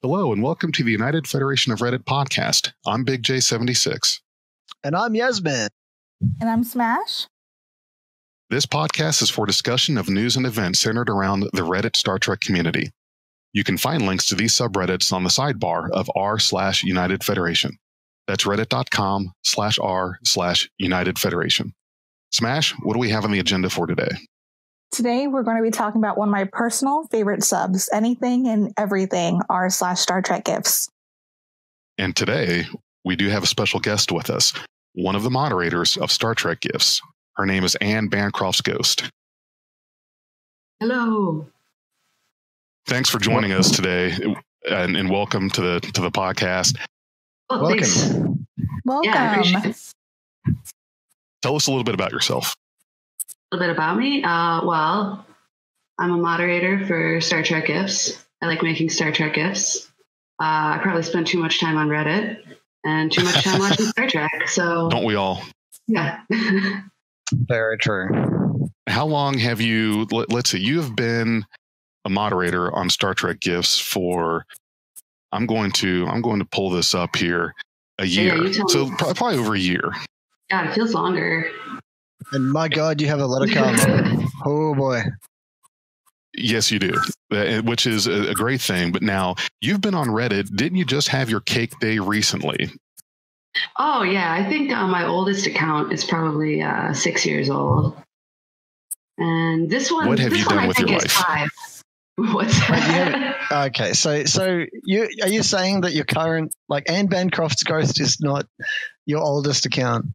Hello, and welcome to the United Federation of Reddit podcast. I'm Big J76. And I'm Yasmin. And I'm Smash. This podcast is for discussion of news and events centered around the Reddit Star Trek community. You can find links to these subreddits on the sidebar of r/United Federation. That's reddit.com/r/United Federation. Smash, what do we have on the agenda for today? Today, we're going to be talking about one of my personal favorite subs, anything and everything, r/Star Trek Gifs. And today, we do have a special guest with us, one of the moderators of Star Trek Gifs. Her name is AnneBancroftsGhost. Hello. Thanks for joining us today, and welcome to the podcast. Oh, Welcome. thanks. Welcome. Yeah, I appreciate it. Tell us a little bit about yourself. A little bit about me. Well, I'm a moderator for Star Trek Gifs. I like making Star Trek Gifs. I probably spend too much time on Reddit and too much time watching Star Trek. So Don't we all? Yeah. Very true. How long have you, let's see, you have been a moderator on Star Trek Gifs for, I'm going to pull this up here, a year. Yeah, you tell So me. probably over a year. God, it feels longer. And my God, you have a lot of karma. Oh boy. Yes, you do, which is a great thing. But now you've been on Reddit. Didn't you just have your cake day recently? Oh, yeah. I think my oldest account is probably 6 years old. And this one, What have you done with your life? 5. What's that? Okay, so are you saying that your current, like, AnneBancroftsGhost is not your oldest account?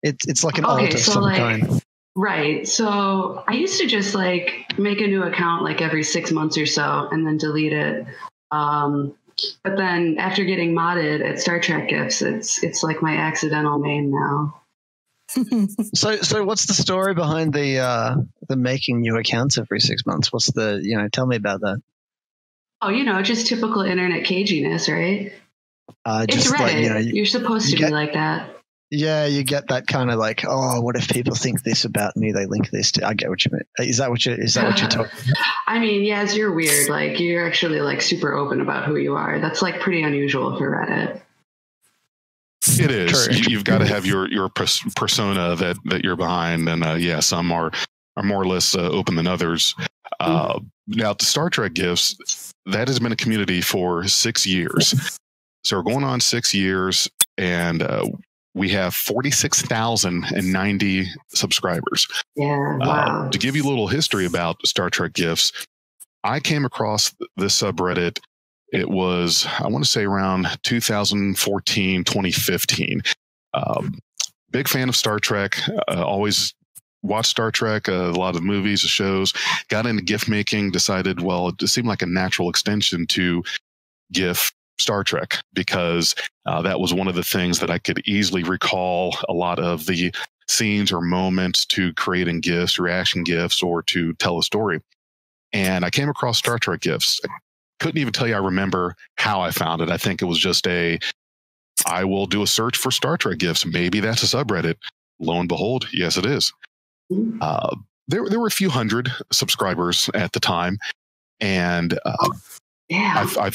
It's like an alt of some kind. Right. So I used to just make a new account like every 6 months or so and then delete it. But then after getting modded at Star Trek Gifs, it's like my accidental main now. So what's the story behind the making new accounts every 6 months? What's the, tell me about that. Oh, just typical internet caginess, right? Just it's Reddit. like, you're supposed to be like that. Yeah, you get that kind of like, oh, what if people think this about me? They link this to. I get what you mean. Is that what you're talking about? I mean, yes, you're weird. Like you're actually like super open about who you are. That's like pretty unusual for Reddit. It is. True. You've got to have your persona that you're behind, and some are more or less open than others. Now, the Star Trek Gifs, that has been a community for 6 years. So we're going on 6 years, and we have 46,090 subscribers. Yeah, wow. To give you a little history about Star Trek Gifs, I came across this subreddit. It was, I want to say, around 2014, 2015. Big fan of Star Trek. Always watched Star Trek, a lot of movies, shows. Got into gift making, decided, well, it seemed like a natural extension to GIF Star Trek, because that was one of the things that I could easily recall a lot of the scenes or moments to creating GIFs, reaction GIFs, or to tell a story. And I came across Star Trek GIFs. I couldn't even tell you I remember how I found it. I think it was just I will do a search for Star Trek GIFs. Maybe that's a subreddit. Lo and behold, yes, it is. There were a few hundred subscribers at the time, and Yeah. I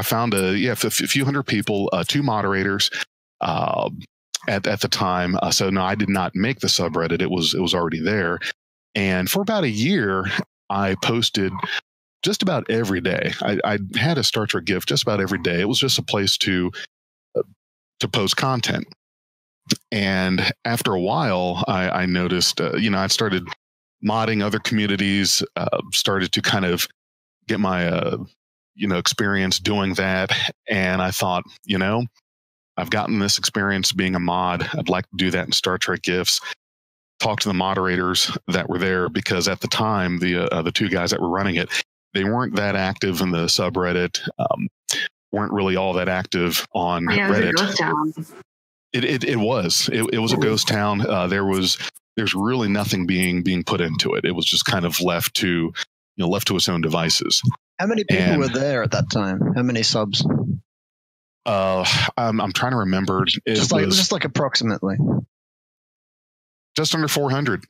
found a few hundred people, 2 moderators at the time. So no, I did not make the subreddit. It was already there. And for about a year, I posted just about every day. I had a Star Trek GIF just about every day. It was just a place to post content. And after a while, I noticed, I started modding other communities, started to kind of get my experience doing that. And I thought, I've gotten this experience being a mod. I'd like to do that in Star Trek Gifs. Talk to the moderators that were there, because at the time, the 2 guys that were running it, they weren't that active in the subreddit, weren't really all that active on Reddit. It was a ghost town. It was a ghost town. There's really nothing being put into it. It was just kind of left to its own devices. How many people were there at that time? How many subs? I'm trying to remember. Just like approximately. Just under 400.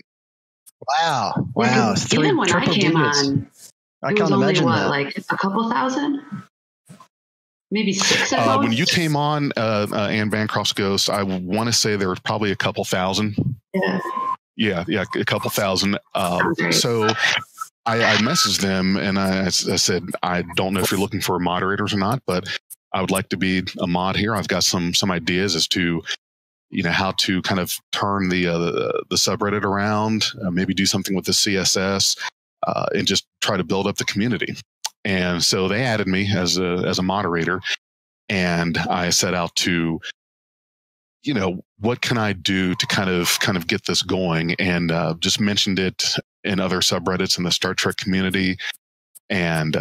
Wow. Even when I came digits. on, I it can't was only imagine that. like a couple thousand? maybe 6 at most. When you came on, AnneBancroftsGhost, I want to say there were probably a couple thousand. Yeah, a couple thousand. So I messaged them and I said, I don't know if you're looking for moderators or not, but I would like to be a mod here. I've got some ideas as to, how to kind of turn the subreddit around, maybe do something with the CSS, and just try to build up the community. And so they added me as a moderator, and I set out to, what can I do to kind of get this going, and just mentioned it in other subreddits in the Star Trek community, and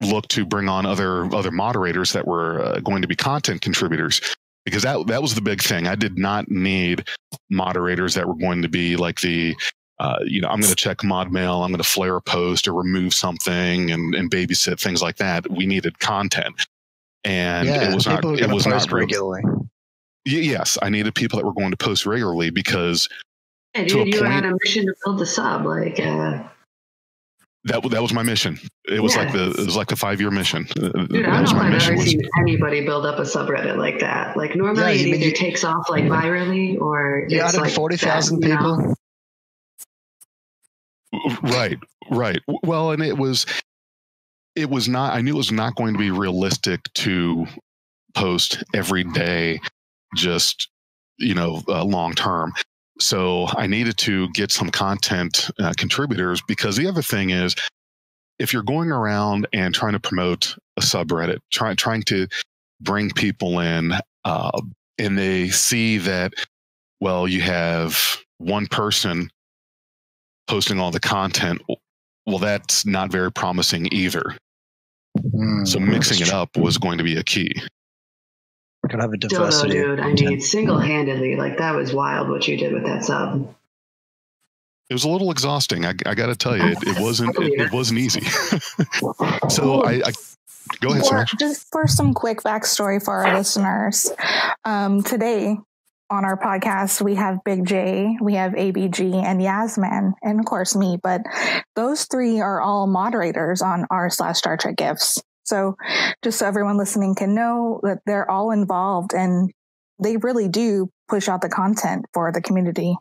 look to bring on other moderators that were going to be content contributors, because that was the big thing. I did not need moderators that were going to be like the I'm going to check mod mail, I'm going to flare a post or remove something and babysit things like that. We needed content, and it was not regularly. Yes, I needed people that were going to post regularly, because you had a mission to build the sub, like. That was my mission. It was like the 5-year mission. Dude, I don't know if I've ever seen anybody build up a subreddit like that. Like normally it either takes off like virally or it's like 40,000 people. Right. Well, and it was not. I knew it was not going to be realistic to post every day, just long term. So I needed to get some content contributors, because the other thing is, if you're going around and trying to promote a subreddit, trying to bring people in, and they see that, well, you have one person posting all the content, well, that's not very promising either. So mixing it up was going to be a key. We're gonna have a diversity. Dude, I mean, single-handedly, like that was wild what you did with that sub. It was a little exhausting. I got to tell you, it wasn't easy. So I go ahead, Sarah. Just for some quick backstory for our listeners, today on our podcast we have Big J, we have ABG, and Yasmin, and of course me. But those 3 are all moderators on r/Star Trek Gifs. So just so everyone listening can know that they're all involved, and they really do push out the content for the community.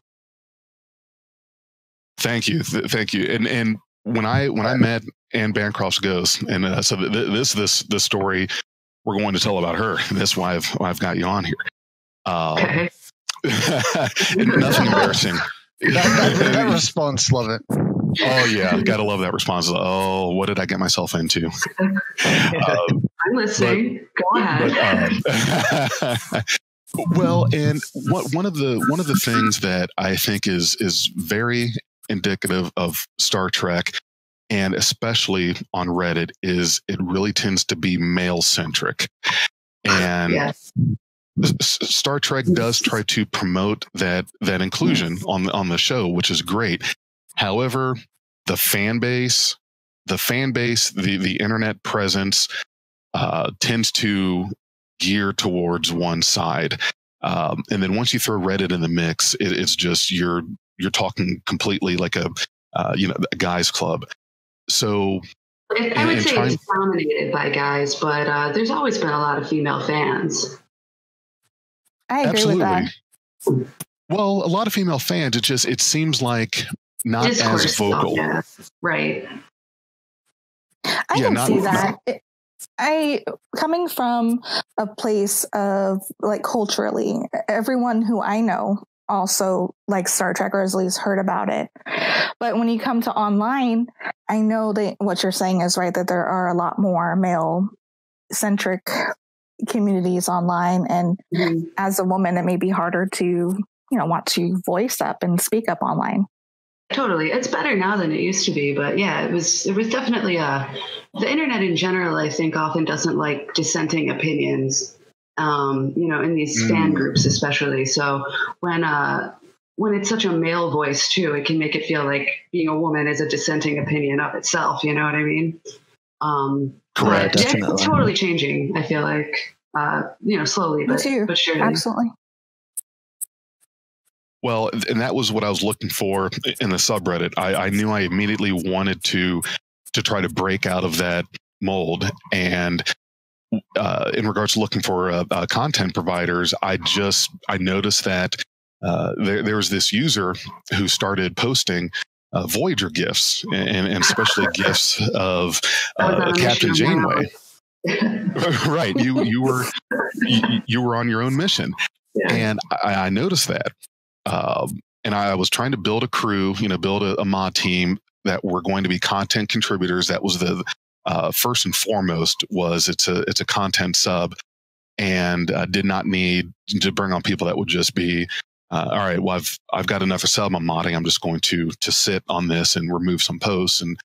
Thank you. And when I met AnneBancroftsGhost, and so this story we're going to tell about her. That's why I've got you on here. Okay. Nothing embarrassing. That response, love it. Oh yeah, gotta love that response. Oh, what did I get myself into? I'm listening. Go ahead. Well, and one of the things that I think is very indicative of Star Trek, and especially on Reddit, is it really tends to be male centric, and yes. Star Trek does try to promote that inclusion on the show, which is great. However, the fan base, the internet presence tends to gear towards one side, and then once you throw Reddit in the mix, it's just you're talking completely like a guys club. So I would say it's dominated by guys, but there's always been a lot of female fans. I agree with that. Well, a lot of female fans. It seems like not discourse, as vocal. Yeah. Right. I can see that. Coming from a place of like culturally, everyone who I know also likes Star Trek, or at least heard about it. But when you come to online, I know that what you're saying is right, that there are a lot more male centric communities online, and as a woman it may be harder to want to voice up and speak up online. Totally. It's better now than it used to be, but yeah, it was definitely the internet in general, I think, often doesn't like dissenting opinions, in these fan groups especially. So when it's such a male voice too, it can make it feel like being a woman is a dissenting opinion of itself, you know what I mean? Correct. Definitely. It's totally changing, I feel like, slowly, but surely. Absolutely. Well, and that was what I was looking for in the subreddit. I knew I immediately wanted to try to break out of that mold. And in regards to looking for content providers, I noticed that there was this user who started posting Voyager gifs, and especially gifs of Captain Janeway. Right, you were on your own mission, and I noticed that, and I was trying to build a crew, build a mod team that were going to be content contributors. That was the first and foremost. It's a content sub, and did not need to bring on people that would just be all right. Well, I've got enough of sub I'm modding. I'm just going to sit on this and remove some posts and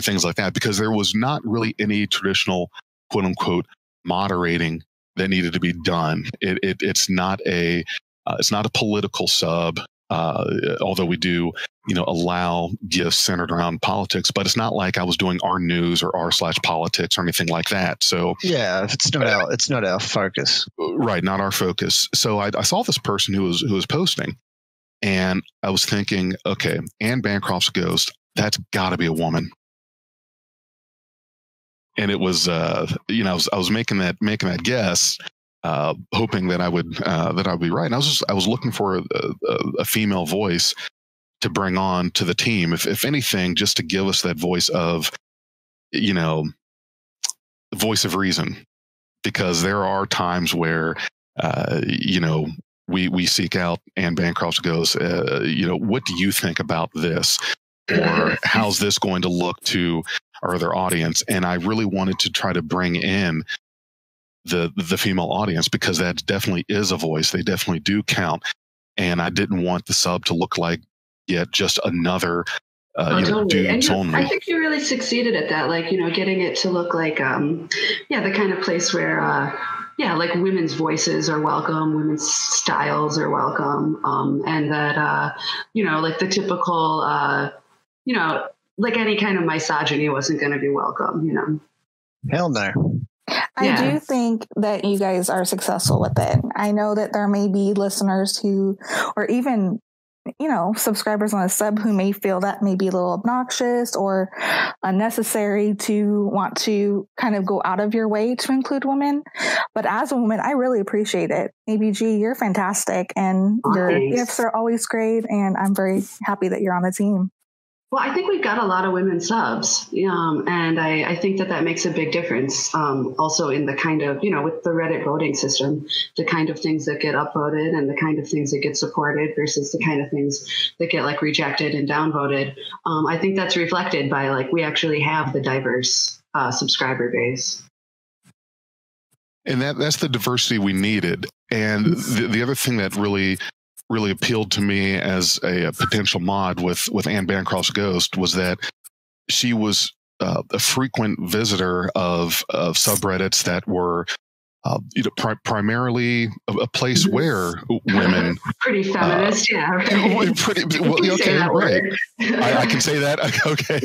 things like that, because there was not really any traditional quote unquote moderating that needed to be done. It's not a political sub, although we do allow gifts centered around politics, but it's not like I was doing R news or r/politics or anything like that. So yeah, it's not our focus. Right, not our focus. So I saw this person who was posting, and I was thinking, okay, AnneBancroftsGhost, that's got to be a woman. And it was, I was making that guess, hoping that I would be right. And I was looking for a female voice to bring on to the team, if anything, just to give us that voice of, voice of reason, because there are times where, we seek out AnneBancroftsGhost. What do you think about this? Or how's this going to look to our other audience? And I really wanted to try to bring in the female audience, because that definitely is a voice. They definitely do count. And I didn't want the sub to look like yet just another totally. dudes only. I think you really succeeded at that, getting it to look like the kind of place where like women's voices are welcome, women's styles are welcome, and that like the typical like any kind of misogyny wasn't going to be welcome. Hell no. I do think that you guys are successful with it. I know that there may be listeners who, or even, subscribers on a sub who may feel that may be a little obnoxious or unnecessary to want to kind of go out of your way to include women. But as a woman, I really appreciate it. ABG, you're fantastic, and your gifts are always great. And I'm very happy that you're on the team. Well, I think we've got a lot of women subs, and I think that makes a big difference. Also in the kind of, with the Reddit voting system, the kind of things that get upvoted and the kind of things that get supported versus the kind of things that get rejected and downvoted. I think that's reflected by we actually have the diverse subscriber base. And that's the diversity we needed. And the other thing that really appealed to me as a potential mod with AnneBancroftsGhost was that she was a frequent visitor of subreddits that were primarily a place where women pretty feminist, pretty well, okay, right. I can say that. Okay,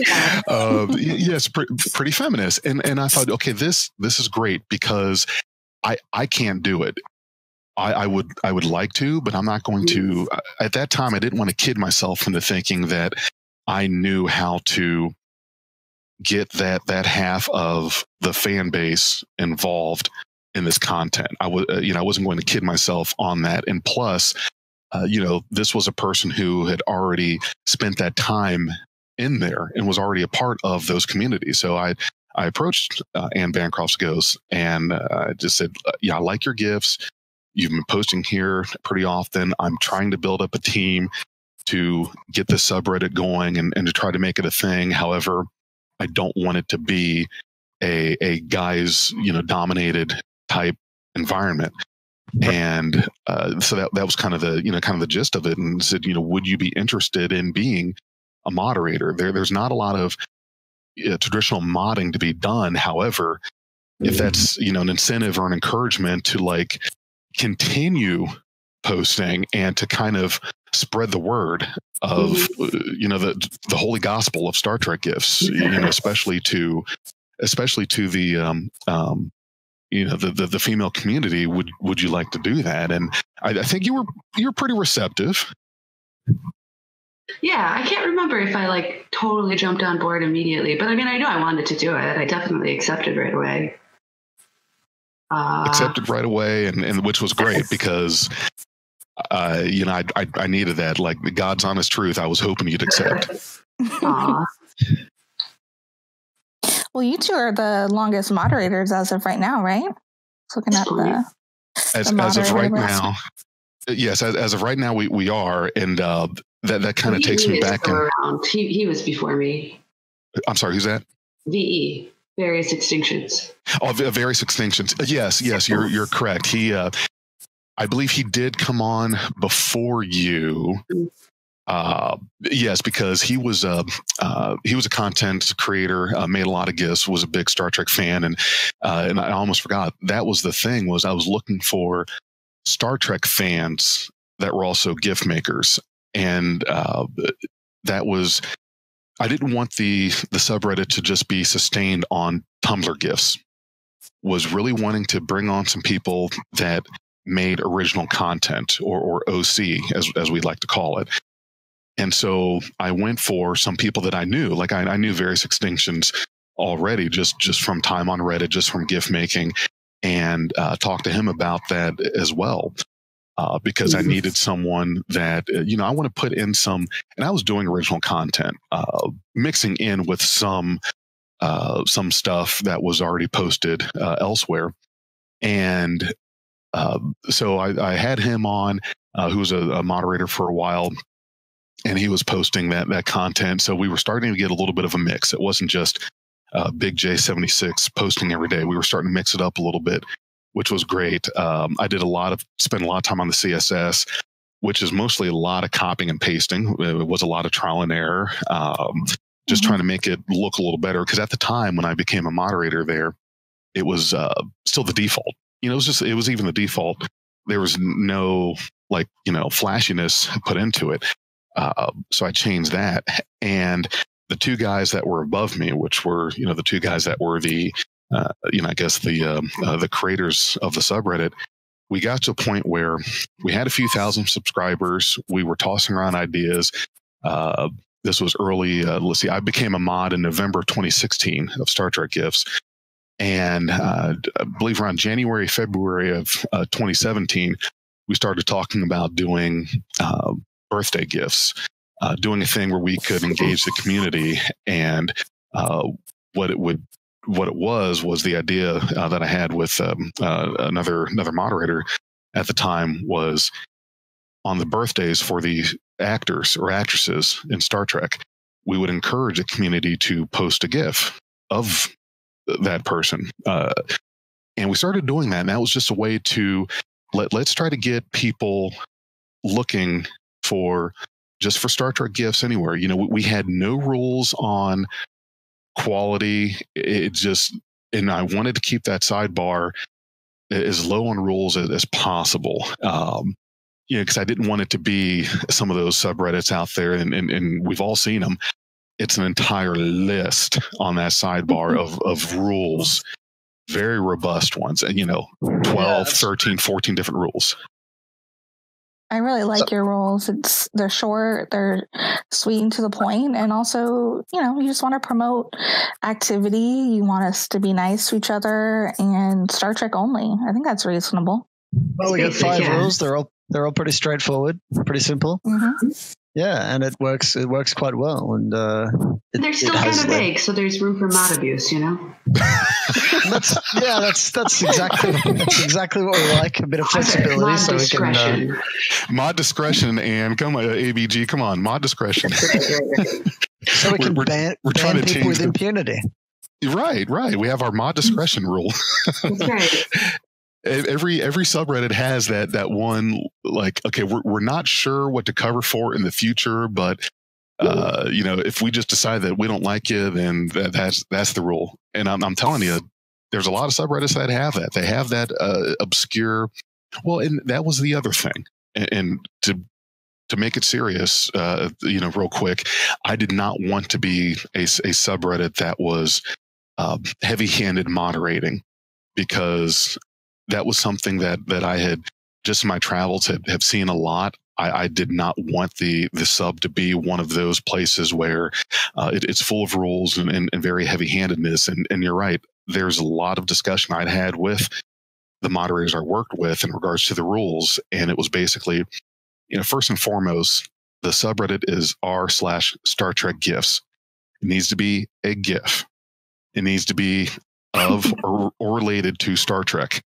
yes, pretty feminist, and I thought, okay, this is great, because I can't do it. I would like to, but I'm not going to. At that time, I didn't want to kid myself into thinking that I knew how to get that half of the fan base involved in this content. I wasn't going to kid myself on that. And plus, this was a person who had already spent that time in there and was already a part of those communities. So I approached AnneBancroftsGhost and just said, I like your gifts. You've been posting here pretty often. I'm trying to build up a team to get this subreddit going and to try to make it a thing. However, I don't want it to be a guys, dominated type environment. And so that was kind of the gist of it. And said, would you be interested in being a moderator? There's not a lot of traditional modding to be done. However, if that's an incentive or an encouragement to continue posting and to kind of spread the word of the holy gospel of Star Trek Gifs, especially to the the female community, would you like to do that? And I think you were pretty receptive. Yeah, I can't remember if I like totally jumped on board immediately, but I mean, I knew I wanted to do it. I definitely accepted right away. Accepted right away, and which was great because, you know, I needed that, like the God's honest truth. I was hoping you'd accept. Aw. Well, you two are the longest moderators as of right now, right? Looking at the as of right now. Yes, as of right now, we are, and that kind of takes me back. He was before me. I'm sorry, who's that? VE, Various Extinctions. Oh, Various Extinctions. Yes, you're correct. He, I believe, he did come on before you. Yes, because he was a content creator, made a lot of gifs, was a big Star Trek fan, and I almost forgot that was the thing, was I was looking for Star Trek fans that were also gift makers, and that was, I didn't want the subreddit to just be sustained on Tumblr gifs. Was really wanting to bring on some people that made original content, or OC as we like to call it. And so I went for some people that I knew, like I knew Various Extinctions already, just from time on Reddit, just from gift making, and talked to him about that as well. Because I needed someone that, you know, I want to put in some, and I was doing original content, mixing in with some stuff that was already posted elsewhere. And so I had him on, who was a moderator for a while, and he was posting that content. So we were starting to get a little bit of a mix. It wasn't just Big J76 posting every day. We were starting to mix it up a little bit, which was great. I did spent a lot of time on the CSS, which is mostly a lot of copying and pasting. It was a lot of trial and error, just trying to make it look a little better. Because at the time when I became a moderator there, it was still the default. You know, it was even the default. There was no, like, you know, flashiness put into it. So I changed that, and the two guys that were above me, which were, you know, the two guys that were the, you know, I guess the creators of the subreddit, we got to a point where we had a few thousand subscribers. We were tossing around ideas. This was early. Let's see, I became a mod in November 2016 of Star Trek Gifs. And I believe around January, February of 2017, we started talking about doing birthday gifts, doing a thing where we could engage the community. And what it was the idea that I had with another moderator at the time was, on the birthdays for the actors or actresses in Star Trek, we would encourage the community to post a GIF of that person. And we started doing that. And that was just a way to let's try to get people looking for Star Trek gifts anywhere. You know, we had no rules on quality. And I wanted to keep that sidebar as low on rules as possible. You know, because I didn't want it to be some of those subreddits out there, and we've all seen them. It's an entire list on that sidebar of rules, very robust ones, and, you know, 12, 13, 14 different rules. I really like your rules. They're short, they're sweet and to the point, and also, you know, you just want to promote activity. You want us to be nice to each other, and Star Trek only. I think that's reasonable. Well, we got 5 rules. They're all pretty straightforward, pretty simple. Yeah, and it works quite well. And they're still kind of vague, so there's room for mod abuse, you know. that's exactly what we like. A bit of flexibility, mod so discretion. We can mod discretion. And come on, ABG, come on, mod discretion. So we can ban people with impunity. Right. We have our mod discretion rule. That's right. Every subreddit has that one, like, okay, we're not sure what to cover for in the future, but you know, if we just decide that we don't like you, then that's the rule. And I'm telling you, there's a lot of subreddits that have that. They have that obscure. Well, and that was the other thing. And to make it serious, you know, real quick, I did not want to be a subreddit that was heavy-handed moderating, because that was something that I had, just in my travels, have seen a lot. I did not want the sub to be one of those places where it's full of rules and very heavy-handedness. And you're right. There's a lot of discussion I'd had with the moderators I worked with in regards to the rules. And it was basically, first and foremost, the subreddit is r/Star Trek Gifs. It needs to be a GIF. It needs to be of or related to Star Trek.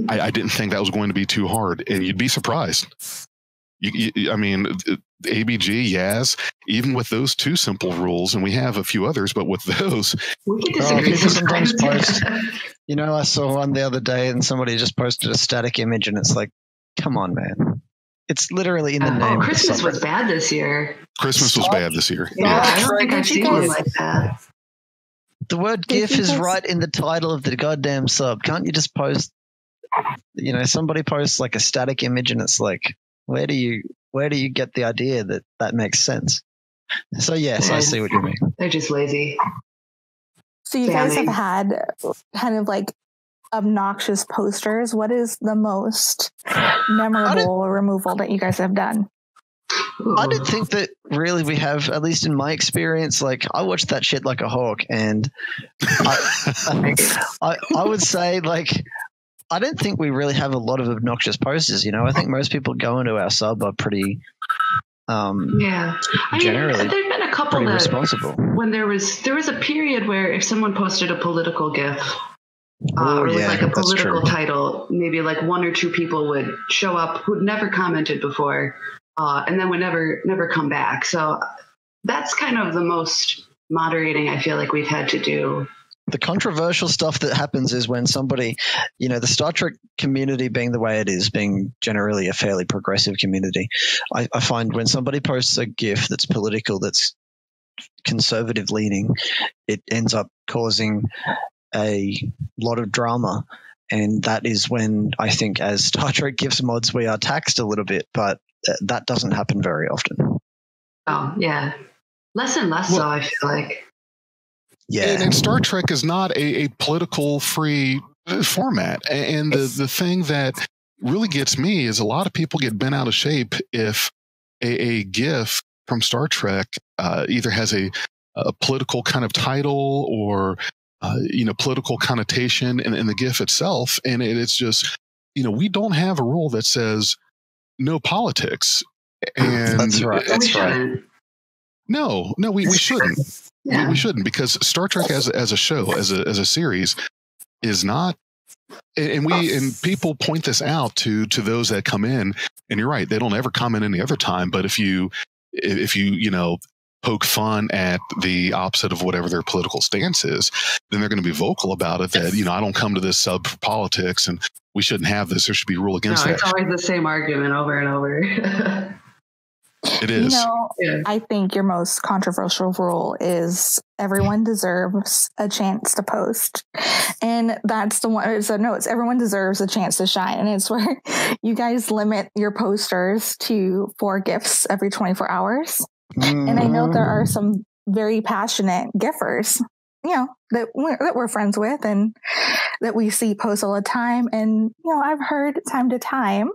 I didn't think that was going to be too hard, and you'd be surprised. I mean, ABG, Yaz, even with those two simple rules, and we have a few others, but with those, we can disagree sometimes post. I saw one the other day, and somebody just posted a static image, and it's like, come on, man. It's literally in the name. Christmas was bad this year. Christmas was bad this year. Yeah, I don't think I've seen one like that. The word GIF is right in the title of the goddamn sub. Can't you just post? Somebody posts like a static image, and it's like, where do you get the idea that makes sense? So yes, I see what you mean. They're just lazy. So you guys have had kind of like obnoxious posters. What is the most memorable removal that you guys have done? I don't think that really we have, at least in my experience. Like, I watched that shit like a hawk, and I would say, like, I don't think we really have a lot of obnoxious posters. I think most people go into our sub are pretty, generally, there've been a couple that responsible. When there was a period where if someone posted a political GIF, or with like a political title, maybe like one or two people would show up who'd never commented before, and then would never come back. So that's kind of the most moderating I feel like we've had to do. The controversial stuff that happens is when somebody, the Star Trek community being the way it is, being generally a fairly progressive community, I find when somebody posts a GIF that's political, that's conservative leaning, it ends up causing a lot of drama. And that is when I think as Star Trek Gifs mods, we are taxed a little bit, but that doesn't happen very often. Oh, yeah. Less and less so, I feel like. Yeah. And Star Trek is not a political free format. And the thing that really gets me is a lot of people get bent out of shape if a GIF from Star Trek either has a political kind of title or political connotation in the GIF itself. And it's just, we don't have a rule that says no politics. And that's right. That's right. No, we shouldn't. Yeah. We shouldn't, because Star Trek as a show, as a series, is not. And people point this out to those that come in, and you're right, they don't ever comment any other time. But if you poke fun at the opposite of whatever their political stance is, then they're going to be vocal about it. That I don't come to this sub for politics, and we shouldn't have this. There should be a rule against that. It's always the same argument over and over. It is. I think your most controversial rule is everyone deserves a chance to post. And that's the one. So no, it's everyone deserves a chance to shine. And it's where you guys limit your posters to 4 GIFs every 24 hours. Mm-hmm. And I know there are some very passionate GIFers, that we're friends with and that we see post all the time. And, I've heard time to time,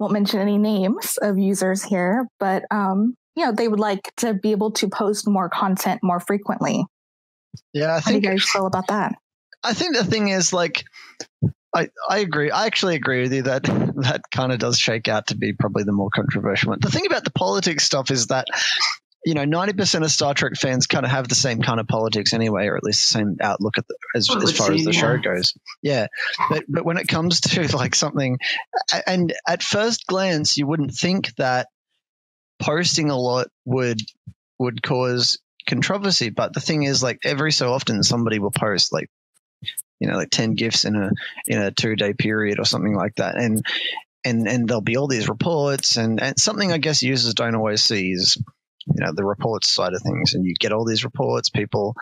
won't mention any names of users here, but, they would like to be able to post more content more frequently. Yeah, I think. How do you guys feel about that? I think the thing is, like, I agree. I actually agree with you that kind of does shake out to be probably the more controversial one. The thing about the politics stuff is that, 90% of Star Trek fans kind of have the same kind of politics anyway, or at least the same outlook as far as the show goes. Yeah. But when it comes to like something, and at first glance, you wouldn't think that posting a lot would cause controversy. But the thing is, like, every so often somebody will post like 10 GIFs in a 2-day period or something like that. And there'll be all these reports and something I guess users don't always see is, the reports side of things. And you get all these reports, people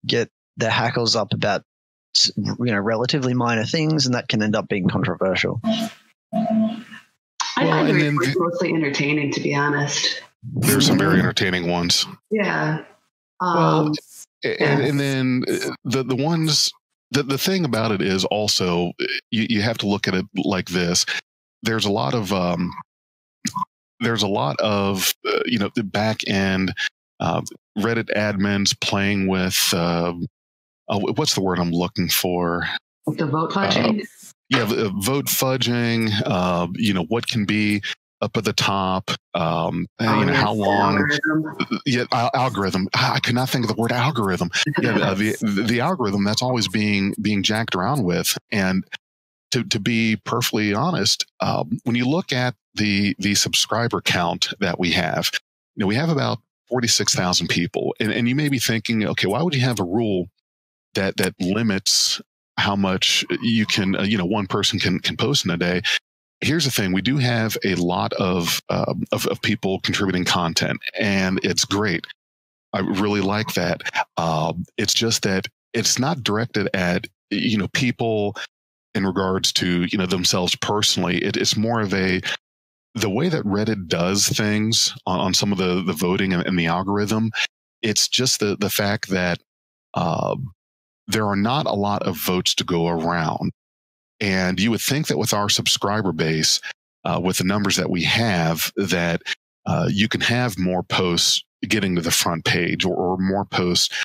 get their hackles up about, relatively minor things, and that can end up being controversial. I find it's mostly entertaining, to be honest. There's some very entertaining ones. Yeah. And then the ones, the thing about it is also you have to look at it like this. There's a lot of there's a lot of the back end Reddit admins playing with what's the word I'm looking for? The vote fudging. Vote fudging. What can be up at the top. How long? Algorithm. Algorithm. I could not think of the word algorithm. The algorithm that's always being jacked around with. And to be perfectly honest, when you look at the subscriber count that we have, we have about 46,000 people, and you may be thinking, okay, why would you have a rule that limits how much you can, one person can post in a day? Here's the thing: we do have a lot of people contributing content, and it's great. I really like that. It's just that it's not directed at people in regards to themselves personally. It's more of the way that Reddit does things on some of the voting and the algorithm. It's just the fact that there are not a lot of votes to go around. And you would think that with our subscriber base, with the numbers that we have, that you can have more posts getting to the front page or more posts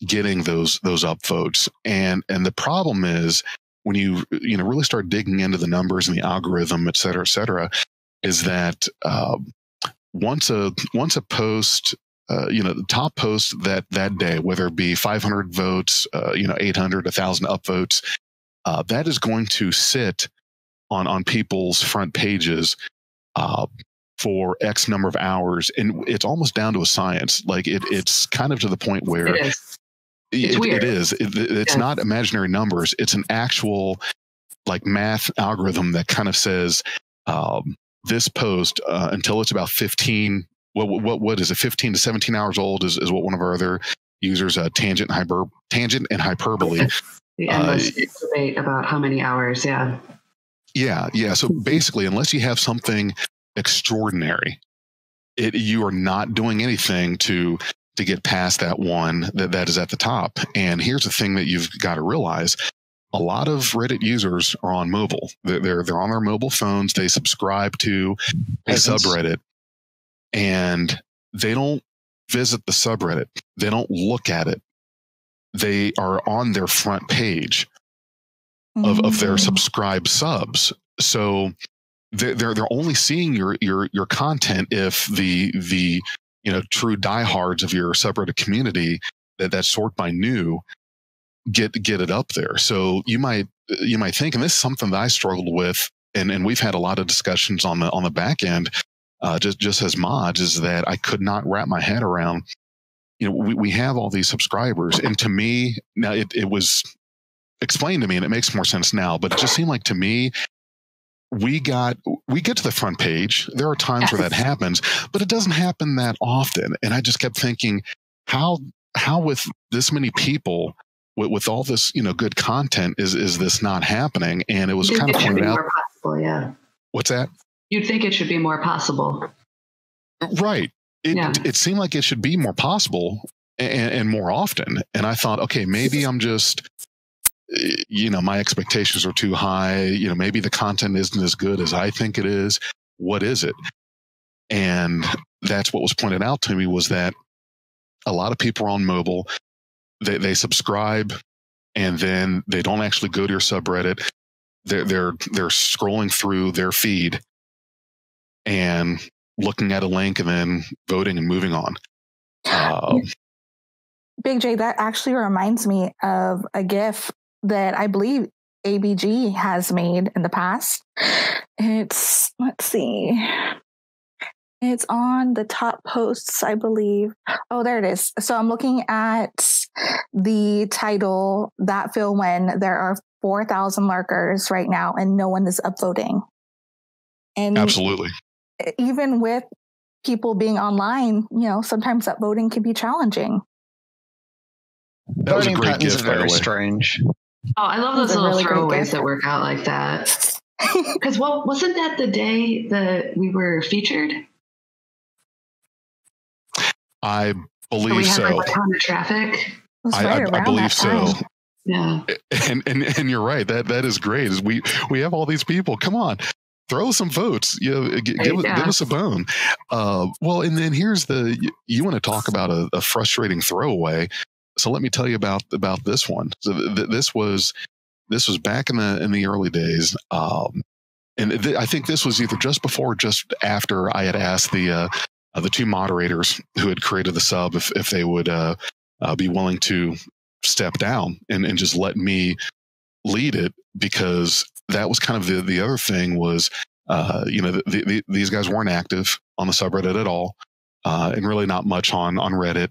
getting those upvotes. And the problem is when you really start digging into the numbers and the algorithm, et cetera, is that once a post, the top post that day, whether it be 500 votes, 800, 1,000 upvotes, that is going to sit on people's front pages for X number of hours, and it's almost down to a science. Like it's kind of to the point where it is. It's not imaginary numbers. It's an actual math algorithm that kind of says this post until it's about 15. What is it? 15 to 17 hours old is what one of our other users, tangent and hyperbole. The endless debate about how many hours. Yeah. So basically, unless you have something extraordinary, you are not doing anything to get past that one that is at the top. And here's the thing that you've got to realize: a lot of Reddit users are on mobile. They're on their mobile phones. They subscribe to a subreddit, and they don't visit the subreddit. They don't look at it. They are on their front page of their subscribed subs. So they're only seeing your content if the true diehards of your subreddit community that sort by new get it up there. So you might think, and this is something that I struggled with, and we've had a lot of discussions on the back end, just as mods, is that I could not wrap my head around. We have all these subscribers, and to me now it was explained to me, and it makes more sense now. But it just seemed like to me, we get to the front page. There are times where that happens, but it doesn't happen that often. And I just kept thinking, how with this many people, with all this good content, is this not happening? And it was kind of pointed out. More possible, yeah. What's that? You'd think it should be more possible, right? It seemed like it should be more possible and more often. And I thought, okay, maybe I'm just, my expectations are too high. Maybe the content isn't as good as I think it is. What is it? And that's what was pointed out to me, was that a lot of people are on mobile. They subscribe, and then they don't actually go to your subreddit. They're scrolling through their feed and looking at a link and then voting and moving on. Big J, that actually reminds me of a GIF that I believe ABG has made in the past. Let's see. It's on the top posts, I believe. Oh, there it is. So I'm looking at the title, That Feel When There Are 4,000 lurkers right now and no one is upvoting. And absolutely. Even with people being online, sometimes that voting can be challenging. That was a great patterns gift, are very strange. Oh, I love those little throwaways that work out like that. Because wasn't that the day that we were featured? I believe we so. Had a ton of traffic. I believe so. Yeah. And you're right. That is great. We have all these people. Come on. throw some votes. Give us a bone. Well, and then here's you want to talk about a frustrating throwaway. So let me tell you about this one. So this was back in the early days. And I think this was either just before or just after I had asked the two moderators who had created the sub if they would be willing to step down and just let me lead it, because that was kind of the other thing was, these guys weren't active on the subreddit at all, and really not much on Reddit.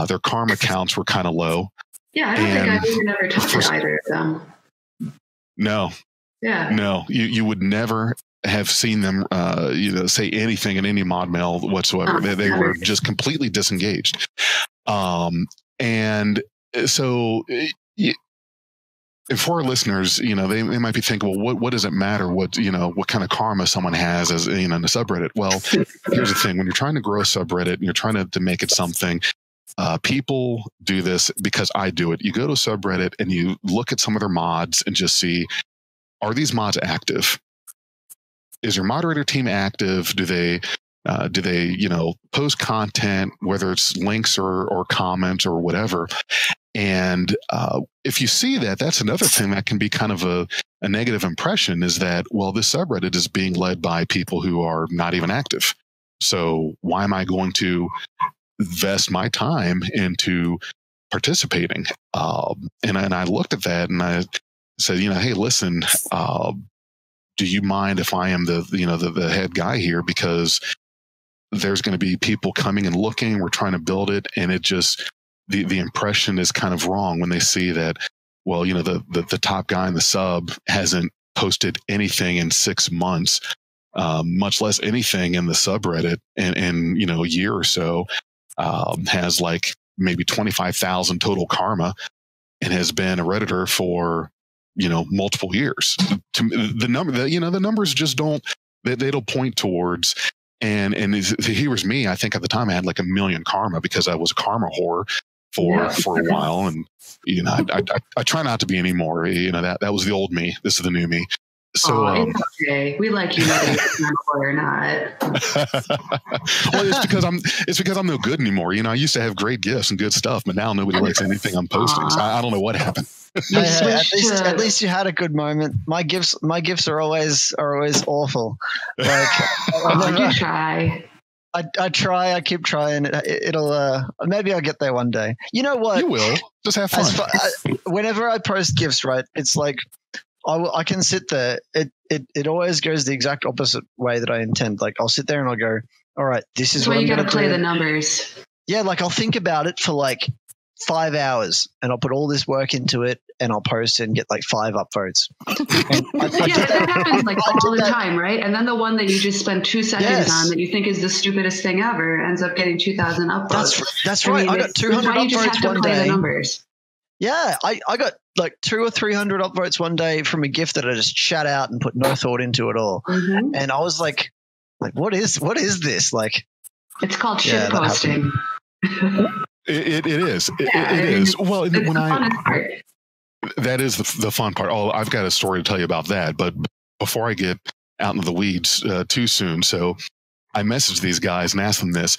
Their karma counts were kind of low. Yeah, I don't think I've even ever talked to either of them. No. Yeah. No, you would never have seen them, say anything in any mod mail whatsoever. They were just completely disengaged. And so, and for our listeners, they might be thinking, well, what does it matter? What kind of karma someone has as in a subreddit? Well, here's the thing: when you're trying to grow a subreddit and you're trying to make it something, people do this because I do it. You go to a subreddit and you look at some of their mods and just see, are these mods active? Is your moderator team active? Do they post content, whether it's links or comments or whatever? And if you see that, that's another thing that can be kind of a negative impression, is that, well, this subreddit is being led by people who are not even active. So why am I going to invest my time into participating? And I looked at that and I said, hey, listen, do you mind if I am the head guy here? Because there's going to be people coming and looking. We're trying to build it, and it just the impression is kind of wrong when they see that, well, the top guy in the sub hasn't posted anything in 6 months, much less anything in the subreddit in a year or so, has like maybe 25,000 total karma, and has been a Redditor for multiple years. The numbers just don't, they don't point towards. And here's me. I think at the time I had like 1 million karma because I was a karma whore for a while. And I try not to be anymore. That was the old me. This is the new me. So it's okay. We like you whether you're or not. Well, it's because I'm no good anymore. I used to have great gifts and good stuff, but now nobody likes anything I'm posting. So I don't know what happened. At least you had a good moment. My gifts are always awful. Like you try. I try. I keep trying. It'll maybe I'll get there one day. You know what? You will. Just have fun. Whenever I post gifts, right? It's like I can sit there. It always goes the exact opposite way that I intend. Like I'll sit there and I'll go, all right, this is what I'm going to do. Play the numbers. Yeah, like I'll think about it for like 5 hours and I'll put all this work into it and I'll post and get like 5 upvotes. That happens like all the time, right? And then the one that you just spend 2 seconds on that you think is the stupidest thing ever ends up getting 2,000 upvotes. That's right. I got 200 upvotes one day. The numbers. Yeah, I got like 200 or 300 upvotes one day from a gift that I just shat out and put no thought into at all. Mm-hmm. And I was like, what is this? Like, it's called shit posting. It is. It is. Well, that is the fun part. Oh, I've got a story to tell you about that. But before I get out into the weeds too soon, so I messaged these guys and asked them this,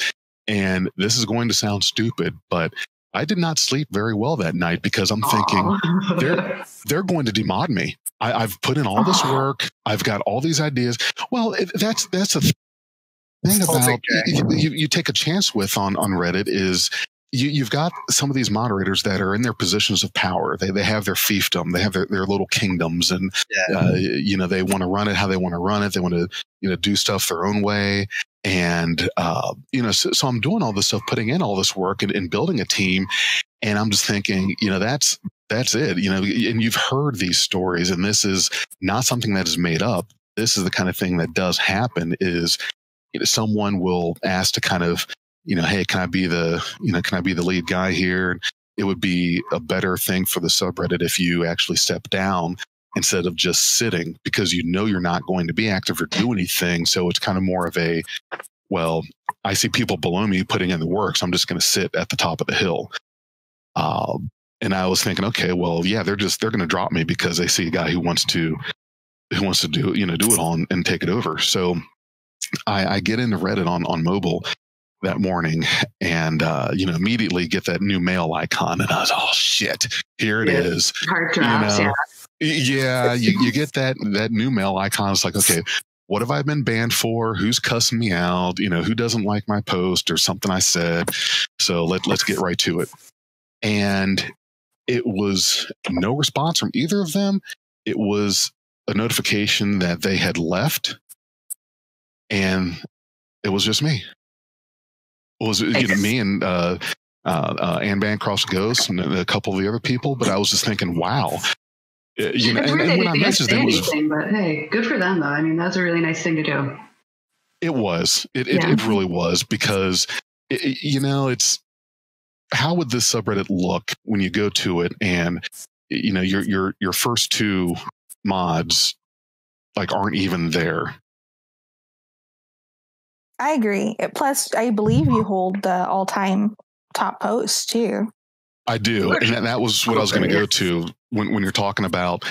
and this is going to sound stupid, but I did not sleep very well that night because I'm thinking they're going to demod me. I've put in all this work. I've got all these ideas. Well, that's a thing about you take a chance with on Reddit is you've got some of these moderators that are in their positions of power. They have their fiefdom. They have their little kingdoms, and they want to run it how they want to run it. They want to do stuff their own way. And, so I'm doing all this stuff, putting in all this work and building a team. And I'm just thinking, that's it, and you've heard these stories, and this is not something that is made up. This is the kind of thing that does happen is, someone will ask to kind of, hey, can I be the lead guy here? It would be a better thing for the subreddit if you actually step down instead of just sitting, because you're not going to be active or do anything. So it's kind of more of a, well, I see people below me putting in the work, so I'm just going to sit at the top of the hill. And I was thinking, okay, well, yeah, they're going to drop me because they see a guy who wants to to do it all and take it over. So I get into Reddit on mobile that morning, and immediately get that new mail icon, and I was, oh shit, here it is. Heart drops, you get that new mail icon. It's like, okay, what have I been banned for? Who's cussing me out? Who doesn't like my post or something I said? So let's get right to it. And it was no response from either of them. It was a notification that they had left, and it was just me. It was me and AnneBancroftsGhost and a couple of the other people, but I was just thinking, wow. And when I messaged them, but hey, good for them though. I mean, that's a really nice thing to do. It was. It really was, because it's, how would this subreddit look when you go to it and your first two mods aren't even there? I agree. Plus, I believe you hold the all-time top post too. I do, and that was what I was going to go to when you're talking about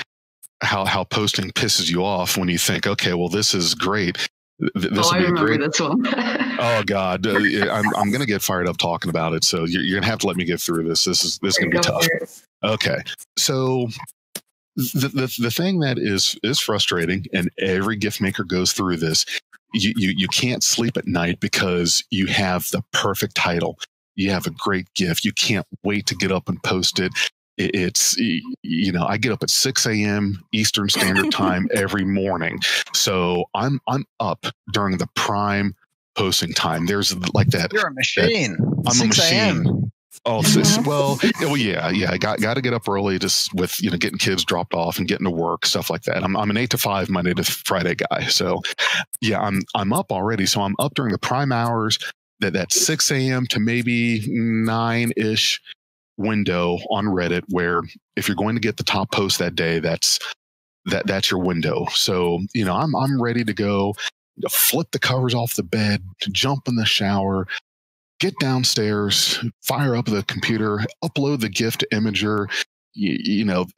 how posting pisses you off when you think, okay, well, this is great. This will be great. This one. Oh God, I'm going to get fired up talking about it. So you're going to have to let me get through this. This is going to be tough. Okay, so the thing that is frustrating, and every gift maker goes through this. You can't sleep at night because you have the perfect title. You have a great gift. You can't wait to get up and post it. It's, I get up at 6 a.m. Eastern Standard Time every morning. So I'm up during the prime posting time. There's like that. You're a machine. I'm a machine. Oh, yeah. I got to get up early, just with getting kids dropped off and getting to work, stuff like that. I'm an 8 to 5 Monday to Friday guy. So yeah, I'm up already. So I'm up during the prime hours, that 6 a.m. to maybe 9-ish window on Reddit, where if you're going to get the top post that day, that's your window. So I'm ready to go, flip the covers off the bed, jump in the shower, get downstairs, fire up the computer, upload the gift to Imager,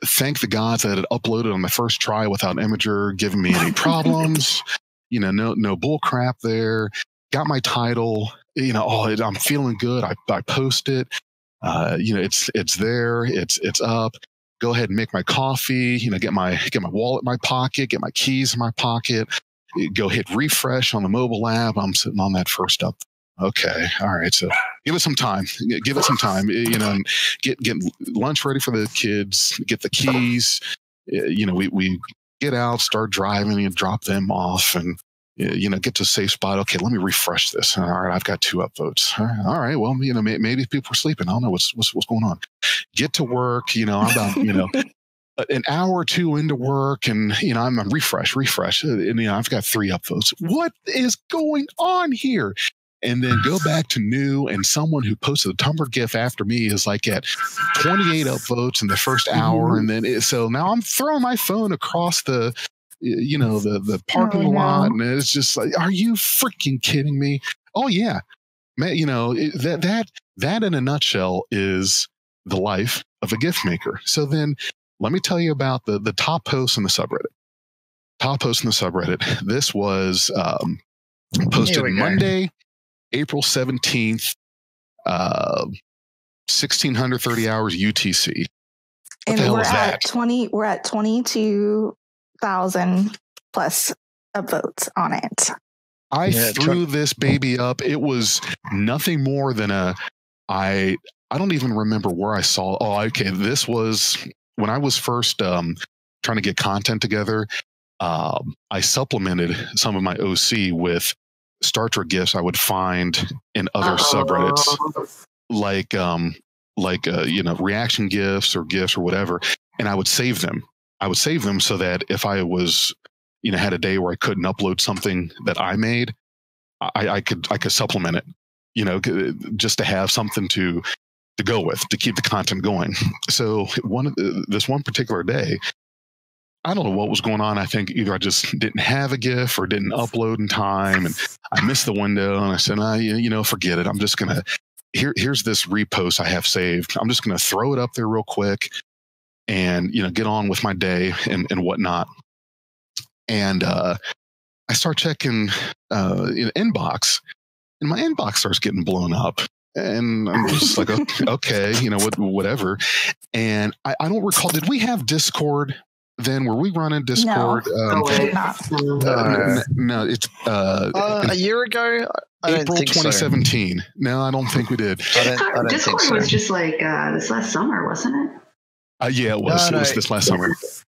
thank the gods that it uploaded on the first try without Imager giving me any problems. No bull crap there. Got my title, I'm feeling good. I post it. It's there. It's up. Go ahead and make my coffee. Get my wallet in my pocket. Get my keys in my pocket. Go hit refresh on the mobile app. I'm sitting on that first up. Okay, all right. So give it some time. Give it some time. And get lunch ready for the kids. Get the keys. We get out, start driving, and drop them off, and get to a safe spot. Okay, let me refresh this. All right, I've got 2 upvotes. All right, well, maybe people are sleeping. I don't know what's going on. Get to work. I'm about an hour or 2 into work, and I'm refresh, and I've got 3 upvotes. What is going on here? And then go back to new, and someone who posted a Tumblr GIF after me is like at 28 upvotes in the first hour, and then so now I'm throwing my phone across the parking lot, and it's just like, are you freaking kidding me? Oh yeah, man. That in a nutshell is the life of a gift maker. So then let me tell you about the top posts in the subreddit. Top post in the subreddit. This was posted Monday, April 17th, 1630 hours UTC. What the hell is that? We're at 22,000 plus upvotes on it. I threw this baby up. It was nothing more than I don't even remember where I saw. Oh, okay. This was when I was first trying to get content together. I supplemented some of my OC with Star Trek Gifs I would find in other subreddits, like reaction gifs or gifs or whatever, and I would save them. So that if I was, had a day where I couldn't upload something that I made, I could supplement it, just to have something to go with, to keep the content going. So this one particular day, I don't know what was going on. I think either I just didn't have a GIF or didn't upload in time, and I missed the window. And I said, forget it. I'm just gonna here's this repost I have saved. I'm just gonna throw it up there real quick, and get on with my day and whatnot. And I start checking in inbox, and my inbox starts getting blown up. And I'm just like, okay, whatever. And I don't recall, did we have Discord then? Were we running Discord? No, no, it's a year ago. April 2017. So. No, I don't think we did. I don't Discord think so. was just like this last summer, wasn't it? Yeah, it was. No, it was this last summer.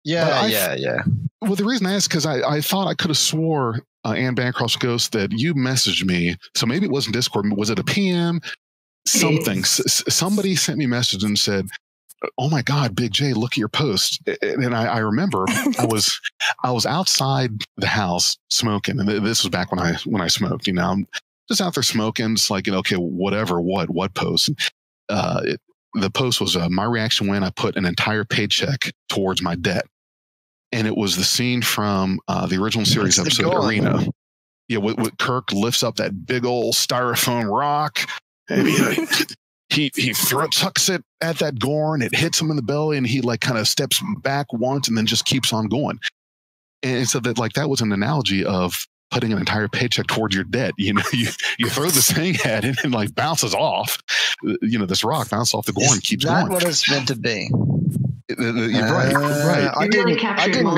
Yeah. Well, the reason I asked because I thought I could have swore AnneBancroftsGhost that you messaged me. So maybe it wasn't Discord. Was it a PM? Something. Somebody sent me a message and said, "Oh my God, Big J, look at your post." And I remember I was outside the house smoking, and this was back when I smoked. I'm just out there smoking. It's like, okay, whatever. What post? The post was my reaction when I put an entire paycheck towards my debt. And it was the scene from the original series episode Arena. Yeah, with Kirk lifts up that big old styrofoam rock, and he chucks it at that Gorn. It hits him in the belly, and he like kind of steps back once, and then just keeps on going. And so that was an analogy of putting an entire paycheck towards your debt. You throw this thing at it and like bounces off. This rock bounces off the Gorn and keeps going. That's what it's meant to be. You're right. I didn't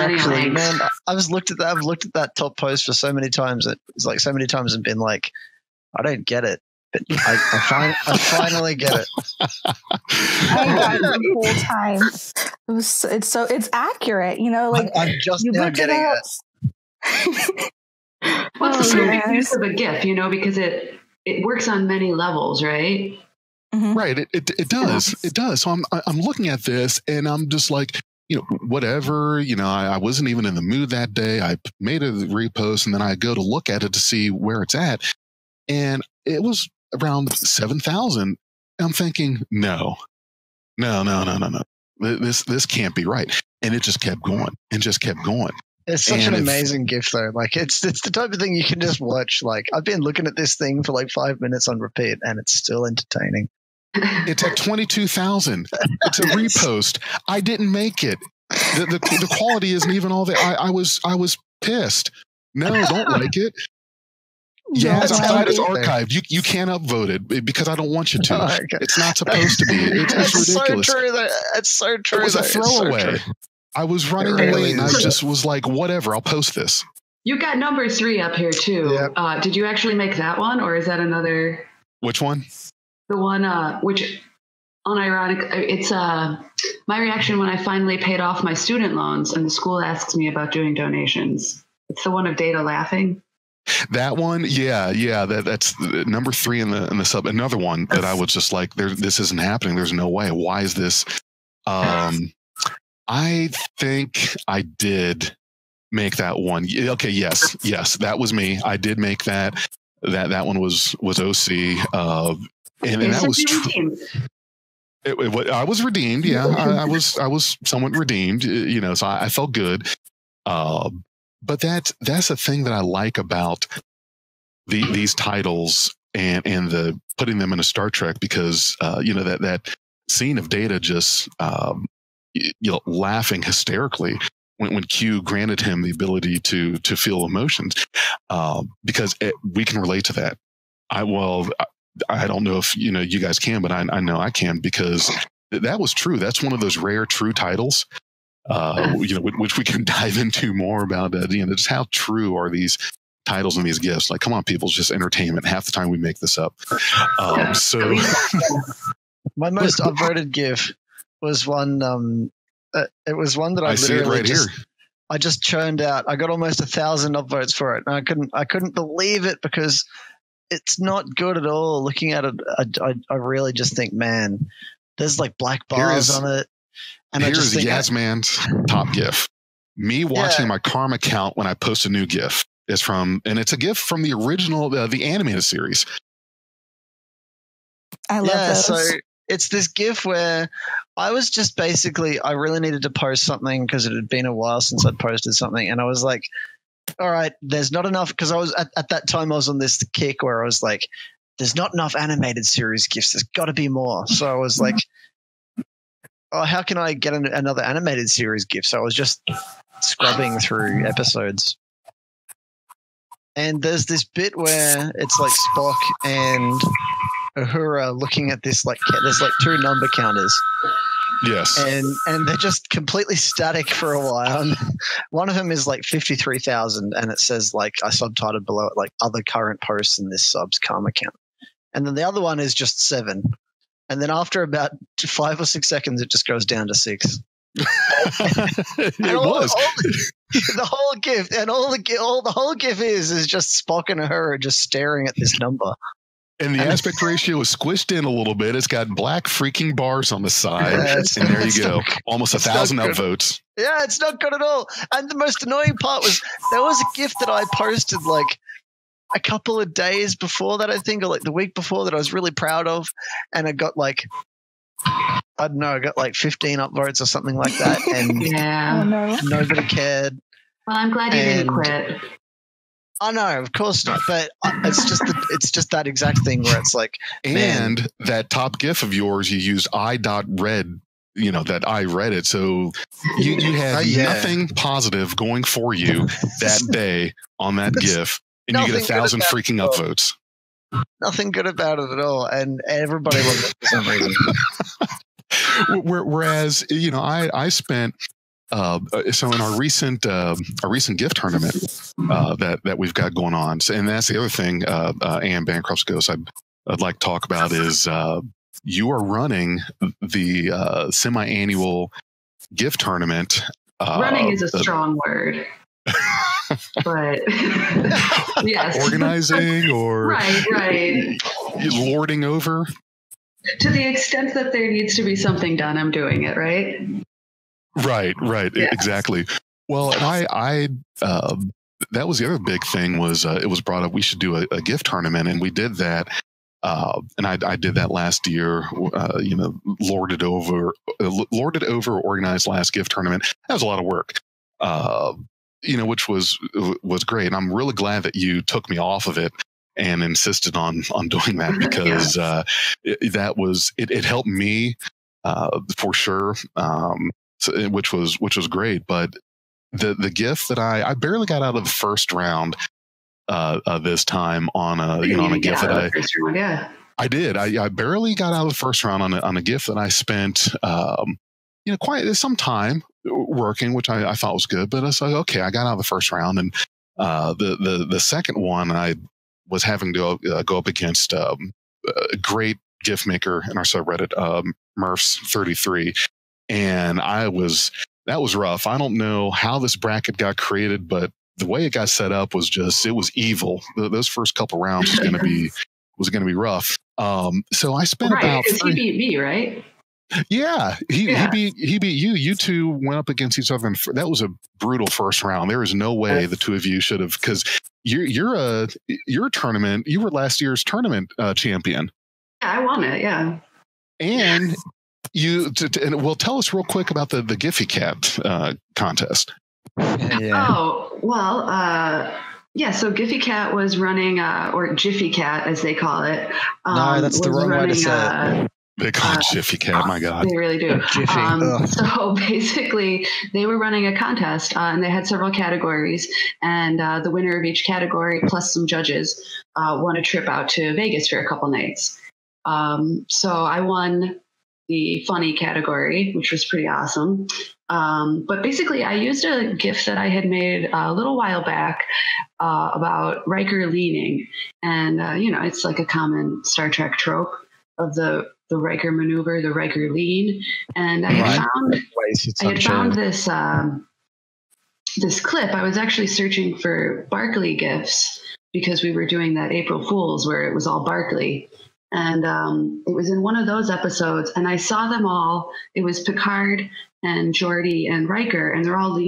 actually, man. I've looked at that top post for so many times. It's like so many times and been like, I don't get it. But I finally get it. I got it the whole time. It's accurate, I'm just now getting it. What's the use of a GIF, because it works on many levels, right? Mm-hmm. Right. It does. It does. So I'm looking at this and I'm just like, whatever, I wasn't even in the mood that day. I made a repost and then I go to look at it to see where it's at. And it was around 7,000. I'm thinking, no. This can't be right. And it just kept going and just kept going. It's such an amazing GIF though. Like it's the type of thing you can just watch. Like I've been looking at this thing for like 5 minutes on repeat and it's still entertaining. It's at 22,000. It's a repost. I didn't make it. The quality isn't even all there. I was pissed. No, don't like it. Yes, I'm glad it's archived. You can't upvote it because I don't want you to. Oh, okay. It's not supposed to be. It's ridiculous. So true. It's so true. It was a throwaway. I was running late and I just was like, whatever, I'll post this. You got number 3 up here too. Yep. Did you actually make that one or is that another? Which one? The one, which unironic, it's my reaction when I finally paid off my student loans and the school asks me about doing donations. It's the one of Data laughing. That one, yeah. That's number 3 in the sub. Another one that I was just like, this isn't happening. There's no way. Why is this? I think I did make that one. Okay, yes, that was me. I did make that. That one was OC, and that was true. I was redeemed. Yeah, I was somewhat redeemed. So I felt good. But that's the thing that I like about these titles and the putting them in a Star Trek because that scene of Data just laughing hysterically when Q granted him the ability to feel emotions because we can relate to that. I don't know if you guys can, but I know I can because that was true. That's one of those rare true titles. Which we can dive into more about. Just how true are these titles and these gifts? Like, come on, people, it's just entertainment. Half the time we make this up. So, my most upvoted GIF was one. It was one that I literally I just churned out. I got almost 1,000 upvotes for it, and I couldn't believe it because it's not good at all. Looking at it, I really just think, man, there's like black bars on it. And here's Yasman's top GIF. Me watching my Karma count when I post a new GIF is and it's a GIF from the original, the animated series. I love those. So it's this GIF where I was just basically, I really needed to post something because it had been a while since I'd posted something. And I was like, all right, there's not enough. Because I was at that time, I was on this kick where I was like, there's not enough animated series GIFs. There's got to be more. So I was like, oh, how can I get another animated series GIF? So I was just scrubbing through episodes. And there's this bit where it's like Spock and Uhura looking at this, like, there's like 2 number counters. Yes. And they're just completely static for a while. And one of them is like 53,000, and it says, like, I subtitled below it, like, other current posts in this sub's karma count. And then the other one is just 7. And then after about 5 or 6 seconds, it just goes down to 6. It was the whole GIF, and the whole GIF is just Spock and her just staring at this number. And the aspect ratio is squished in a little bit. It's got black freaking bars on the side. And there you go. Almost 1,000 upvotes. Yeah, it's not good at all. And the most annoying part was there was a GIF that I posted like a couple of days before that, I think, or like the week before, that I was really proud of. And I got like, I don't know, I got like 15 upvotes or something like that. And nobody cared. Well, I'm glad you didn't quit. I know, of course not, but it's just that exact thing where it's like, and man. That top GIF of yours, you used I.read, that I read it, so you had nothing positive going for you that day on that GIF, and you get 1,000 freaking upvotes. Nothing good about it at all, and everybody loved it for some reason. Whereas, I spent. So in our recent GIF tournament that we've got going on, and that's the other thing, AnneBancroftsGhost, I'd like to talk about is you are running the semi-annual GIF tournament. Running is a strong word, but yes, organizing or right, lording over. To the extent that there needs to be something done, I'm doing it, right? Right, yes. Exactly. Well, I that was the other big thing was it was brought up we should do a GIF tournament, and we did that. And I did that last year. Lorded over, organized last GIF tournament. That was a lot of work. Which was great, and I'm really glad that you took me off of it and insisted on doing that, because it helped me for sure. Which was great, but the GIF that I barely got out of the first round this time on a GIF that I did. I barely got out of the first round on a GIF that I spent quite some time working, which I thought was good. But I was like, okay, I got out of the first round, and the second one I was having to go up against a great GIF maker in our subreddit, Murphs33. And that was rough. I don't know how this bracket got created, but the way it got set up was it was evil. Those first couple rounds was going to be rough. So I spent about he beat me, right? Yeah, he beat you. You two went up against each other, and that was a brutal first round. There is no way the two of you should have, because you're a tournament. You were last year's tournament champion. Yeah, I won it. Yeah, and. Tell us real quick about the Giphy Cat contest. Yeah. Oh, well, so Giphy Cat was running, or Jiffy Cat as they call it. No, that's the wrong way to say it. They call it Jiffy Cat, my God. They really do. Jiffy. So basically, they were running a contest, and they had several categories, and the winner of each category, plus some judges, won a trip out to Vegas for a couple nights. So I won the funny category, which was pretty awesome. But basically, I used a GIF that I had made a little while back about Riker leaning. And, it's like a common Star Trek trope of the Riker maneuver, the Riker lean. And I had found this this clip. I was actually searching for Barkley GIFs because we were doing that April Fool's where it was all Barkley. And it was in one of those episodes, and I saw them all. It was Picard and Geordi and Riker, and they're all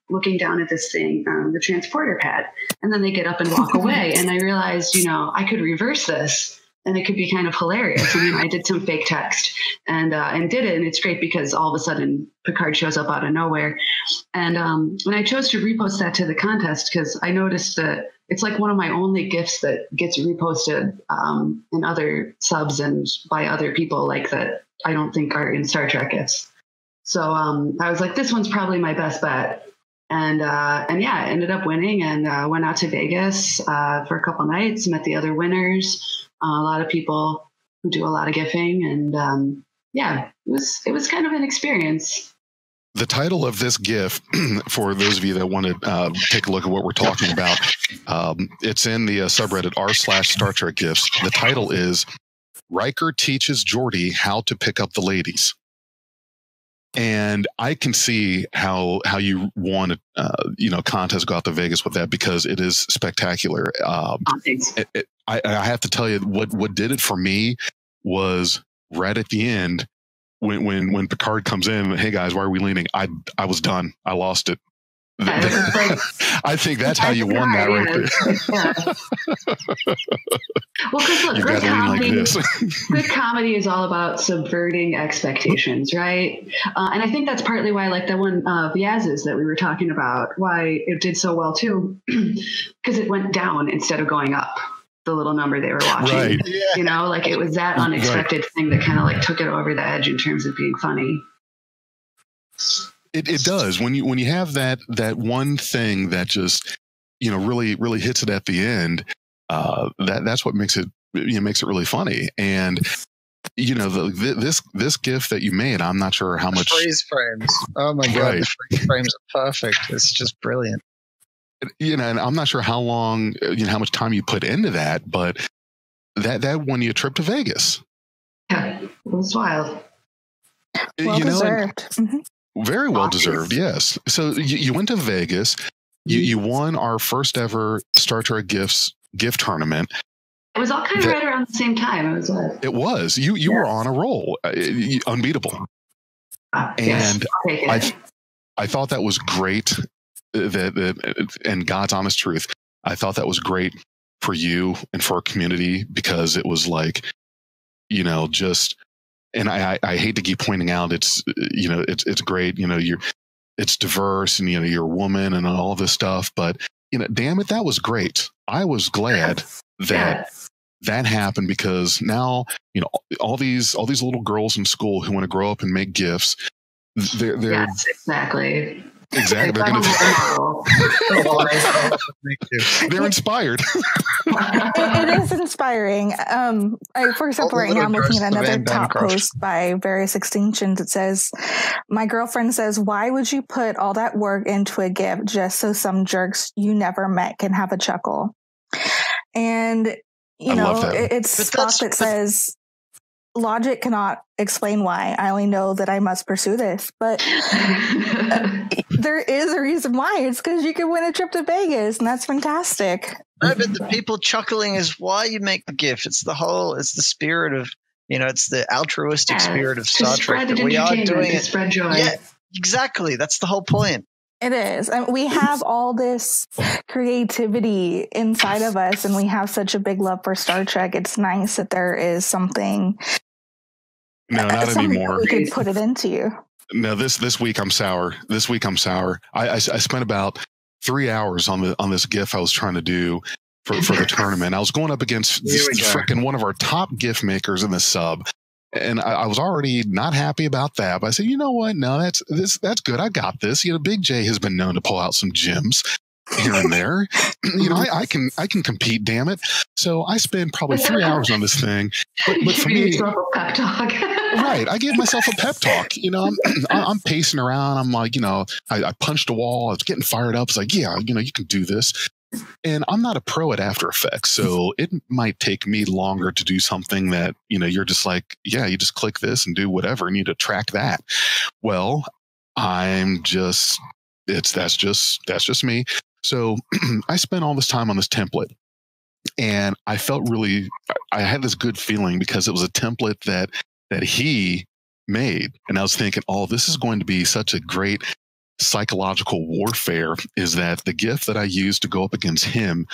looking down at this thing, the transporter pad. And then they get up and walk away. And I realized, I could reverse this, and it could be kind of hilarious. And I did some fake text and did it, and it's great because all of a sudden Picard shows up out of nowhere. And I chose to repost that to the contest because I noticed that it's like one of my only GIFs that gets reposted in other subs and by other people like that I don't think are in Star Trek GIFs. So I was like, this one's probably my best bet. And yeah, I ended up winning and went out to Vegas for a couple nights, met the other winners, a lot of people who do a lot of gifting. And yeah, it was kind of an experience. The title of this GIF, for those of you that want to take a look at what we're talking about, it's in the subreddit r/Star Trek Gifs. The title is Riker Teaches Geordi How to Pick Up the Ladies. And I can see how you won a contest, go out to Vegas with that, because it is spectacular. I have to tell you, what did it for me was right at the end, when Picard comes in, hey guys, why are we leaning? I was done. I lost it. I think that's how you won that right there. Well, because look, good comedy is all about subverting expectations, right? And I think that's partly why, like that one Viaz's that we were talking about, why it did so well too, because it went down instead of going up. The little number they were watching, right. You know, like it was that unexpected thing that kind of like took it over the edge in terms of being funny. It does when you have that one thing that just really hits it at the end. That's what makes it makes it really funny. And this GIF that you made, I'm not sure how much freeze frames. Oh my god, right. The freeze frames are perfect. It's just brilliant. And I'm not sure how long, how much time you put into that, but that won you a trip to Vegas. Yeah, it was wild. Well deserved. Very well deserved, yes. So you went to Vegas. You won our first ever Star Trek Gifs gift tournament. It was all kind of right around the same time. It was. You were on a roll, unbeatable. And I thought that was great. And God's honest truth, I thought that was great for you and for our community, because it was like, just, and I hate to keep pointing out, it's great, it's diverse, and you're a woman and all this stuff, but damn it, that was great. I was glad that happened, because now all these little girls in school who want to grow up and make gifts, they're yes, exactly. They're going they're inspired. It is inspiring. For example, right now I'm looking at another top post by Various Extinctions. It says, my girlfriend says, why would you put all that work into a gift just so some jerks you never met can have a chuckle? And, it's Spock that says, logic cannot explain why. I only know that I must pursue this. But there is a reason why. It's because you can win a trip to Vegas, and that's fantastic. No, but the people chuckling is why you make the gift. It's the spirit of, it's the altruistic spirit of Star Trek that we are doing it. Spread joy. Yeah, exactly. That's the whole point. It is. And we have all this creativity inside of us, and we have such a big love for Star Trek. It's nice that there is something. No, not anymore. We could put it into you. No, this week I'm sour. I spent about 3 hours on this GIF I was trying to do for the tournament. I was going up against freaking one of our top GIF makers in the sub, and I was already not happy about that. But I said, you know what? No, that's good. I got this. Big J has been known to pull out some gems here and there. I can compete, damn it. So I spent probably 3 hours on this thing. But for me, a pep talk. Right, I gave myself a pep talk. I'm pacing around. I'm like, I punched a wall. I was getting fired up. It's like, yeah, you can do this. And I'm not a pro at After Effects, so it might take me longer to do something that you're just like, yeah, you just click this and do whatever, and you need to track that. Well, that's just me. So I spent all this time on this template, and I had this good feeling, because it was a template that he made. And I was thinking, oh, this is going to be such a great psychological warfare, is that the gift that I used to go up against him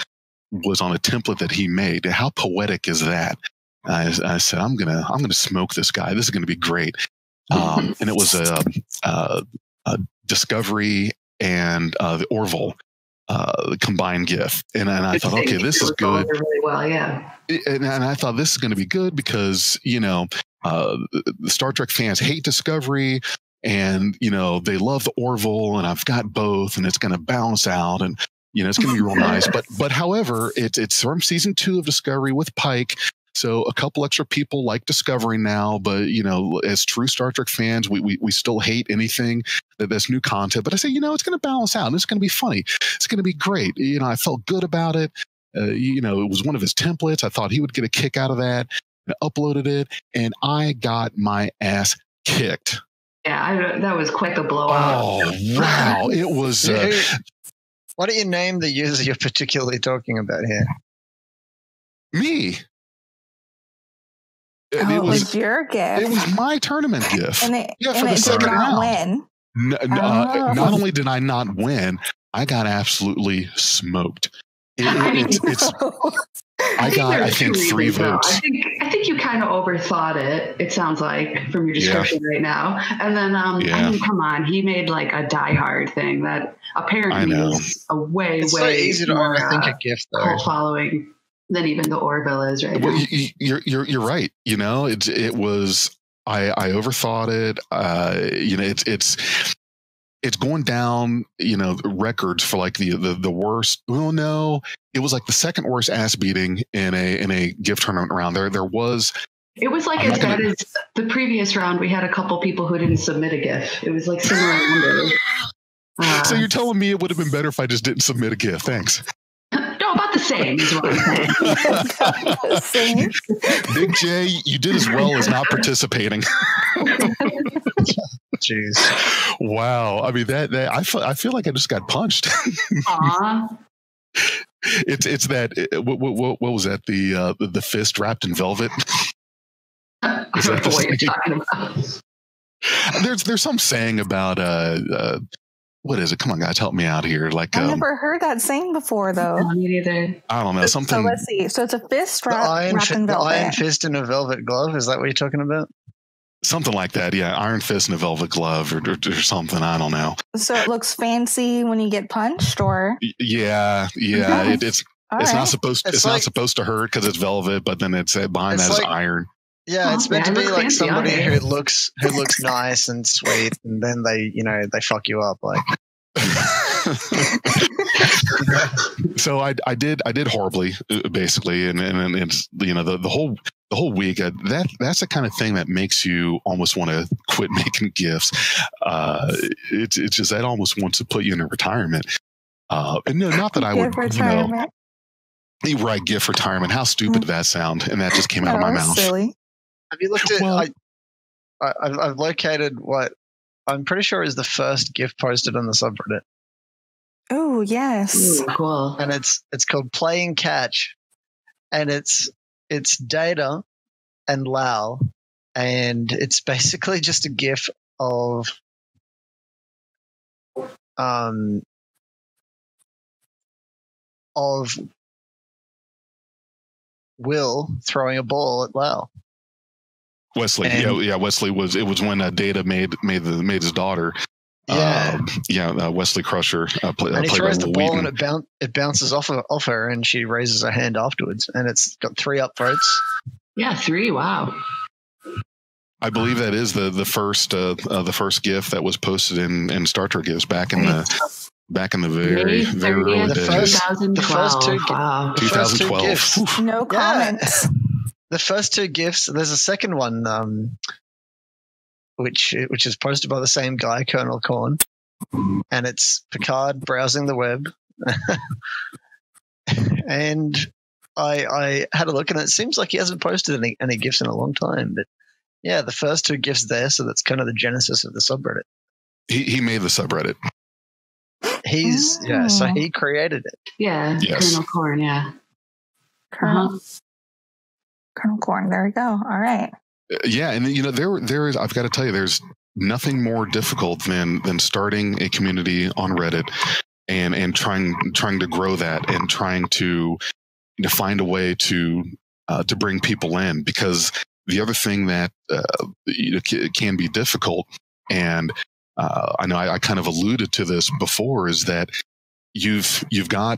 was on a template that he made. How poetic is that? I said, I'm gonna smoke this guy. This is gonna be great. And it was a Discovery and the Orville combined GIF, and I thought, okay, this is good. Really well, yeah. And I thought this is going to be good, because the Star Trek fans hate Discovery, and they love the Orville, and I've got both, and it's going to balance out, and it's going to be real nice. But however, it's from season 2 of Discovery with Pike. So a couple extra people like Discovery now, but as true Star Trek fans, we still hate anything that's new content. But I say, it's going to balance out, and it's going to be funny. It's going to be great. I felt good about it. It was one of his templates. I thought he would get a kick out of that. I uploaded it, and I got my ass kicked. Yeah, that was quite the blowout. Oh wow! It was. Why don't you name the user you're particularly talking about here? Me. It was your gift. It was my tournament gift. For the second round. Win. Not only did I not win, I got absolutely smoked. I think 3 votes. I think you kind of overthought it. It sounds like from your description right now. And then, I mean, come on, he made like a Die Hard thing that apparently is a way so easy to overthink a gift, though. Cult following than even the Orville is right now. You're right. It was. I overthought it. It's going down, records for like the worst. Well, no, it was like the second worst ass beating in a gift tournament round. There was. It was like as bad as the previous round. We had a couple people who didn't submit a gift. It was like similar numbers. So you're telling me it would have been better if I just didn't submit a gift? Thanks. No, about the same is what I'm saying. Big J, you did as well as not participating. Jeez! Wow. I mean that I feel like I just got punched. It's that. What was that? The fist wrapped in velvet. Is that what you're talking about? There's some saying about what is it? Come on, guys, help me out here. Like I've never heard that saying before, though. No, me neither. I don't know something. So let's see. So it's a fist wrapped in velvet. The iron fist in a velvet glove. Is that what you're talking about? Something like that, yeah. Iron fist in a velvet glove, or something. I don't know. So it looks fancy when you get punched, or yeah. It's not supposed. It's not supposed to hurt because it's velvet, but then it's behind that is iron. Yeah, it's meant to be like somebody who looks nice and sweet, and then they fuck you up like. So I did horribly, basically, and it's the whole week. That's the kind of thing that makes you almost want to quit making gifts. It's just that almost wants to put you in a retirement. And no, not that I would, retirement. Right, gift retirement. How stupid did that sound? And that just came out of my mouth. Silly. Have you looked at? I've located what I'm pretty sure is the first gift posted on the subreddit. Oh yes, Ooh, cool. And it's called Playing Catch, and it's Data and Lau, and it's basically just a gif of Will throwing a ball at Lau. Wesley, Wesley was. It was when Data made his daughter. Wesley Crusher. And he throws the ball and it bounces off her, and she raises her hand afterwards, and it's got 3 upvotes. Yeah, 3. Wow. I believe that is the first GIF that was posted in Star Trek Gifs back in the very early days. 2012. GIFs. No comments. The first 2 GIFs. There's a second one, which is posted by the same guy, Colonel Korn, and it's Picard browsing the web. And I had a look, and it seems like he hasn't posted any GIFs in a long time. But yeah, the first 2 GIFs there, so that's kind of the genesis of the subreddit. He made the subreddit. So he created it. Yeah, yes. Colonel Korn, yeah. Colonel Korn, there we go. All right. Yeah, and there is. I've got to tell you, there's nothing more difficult than starting a community on Reddit and trying to grow that and trying to find a way to bring people in. Because the other thing that can be difficult, and I know I kind of alluded to this before, is that you've got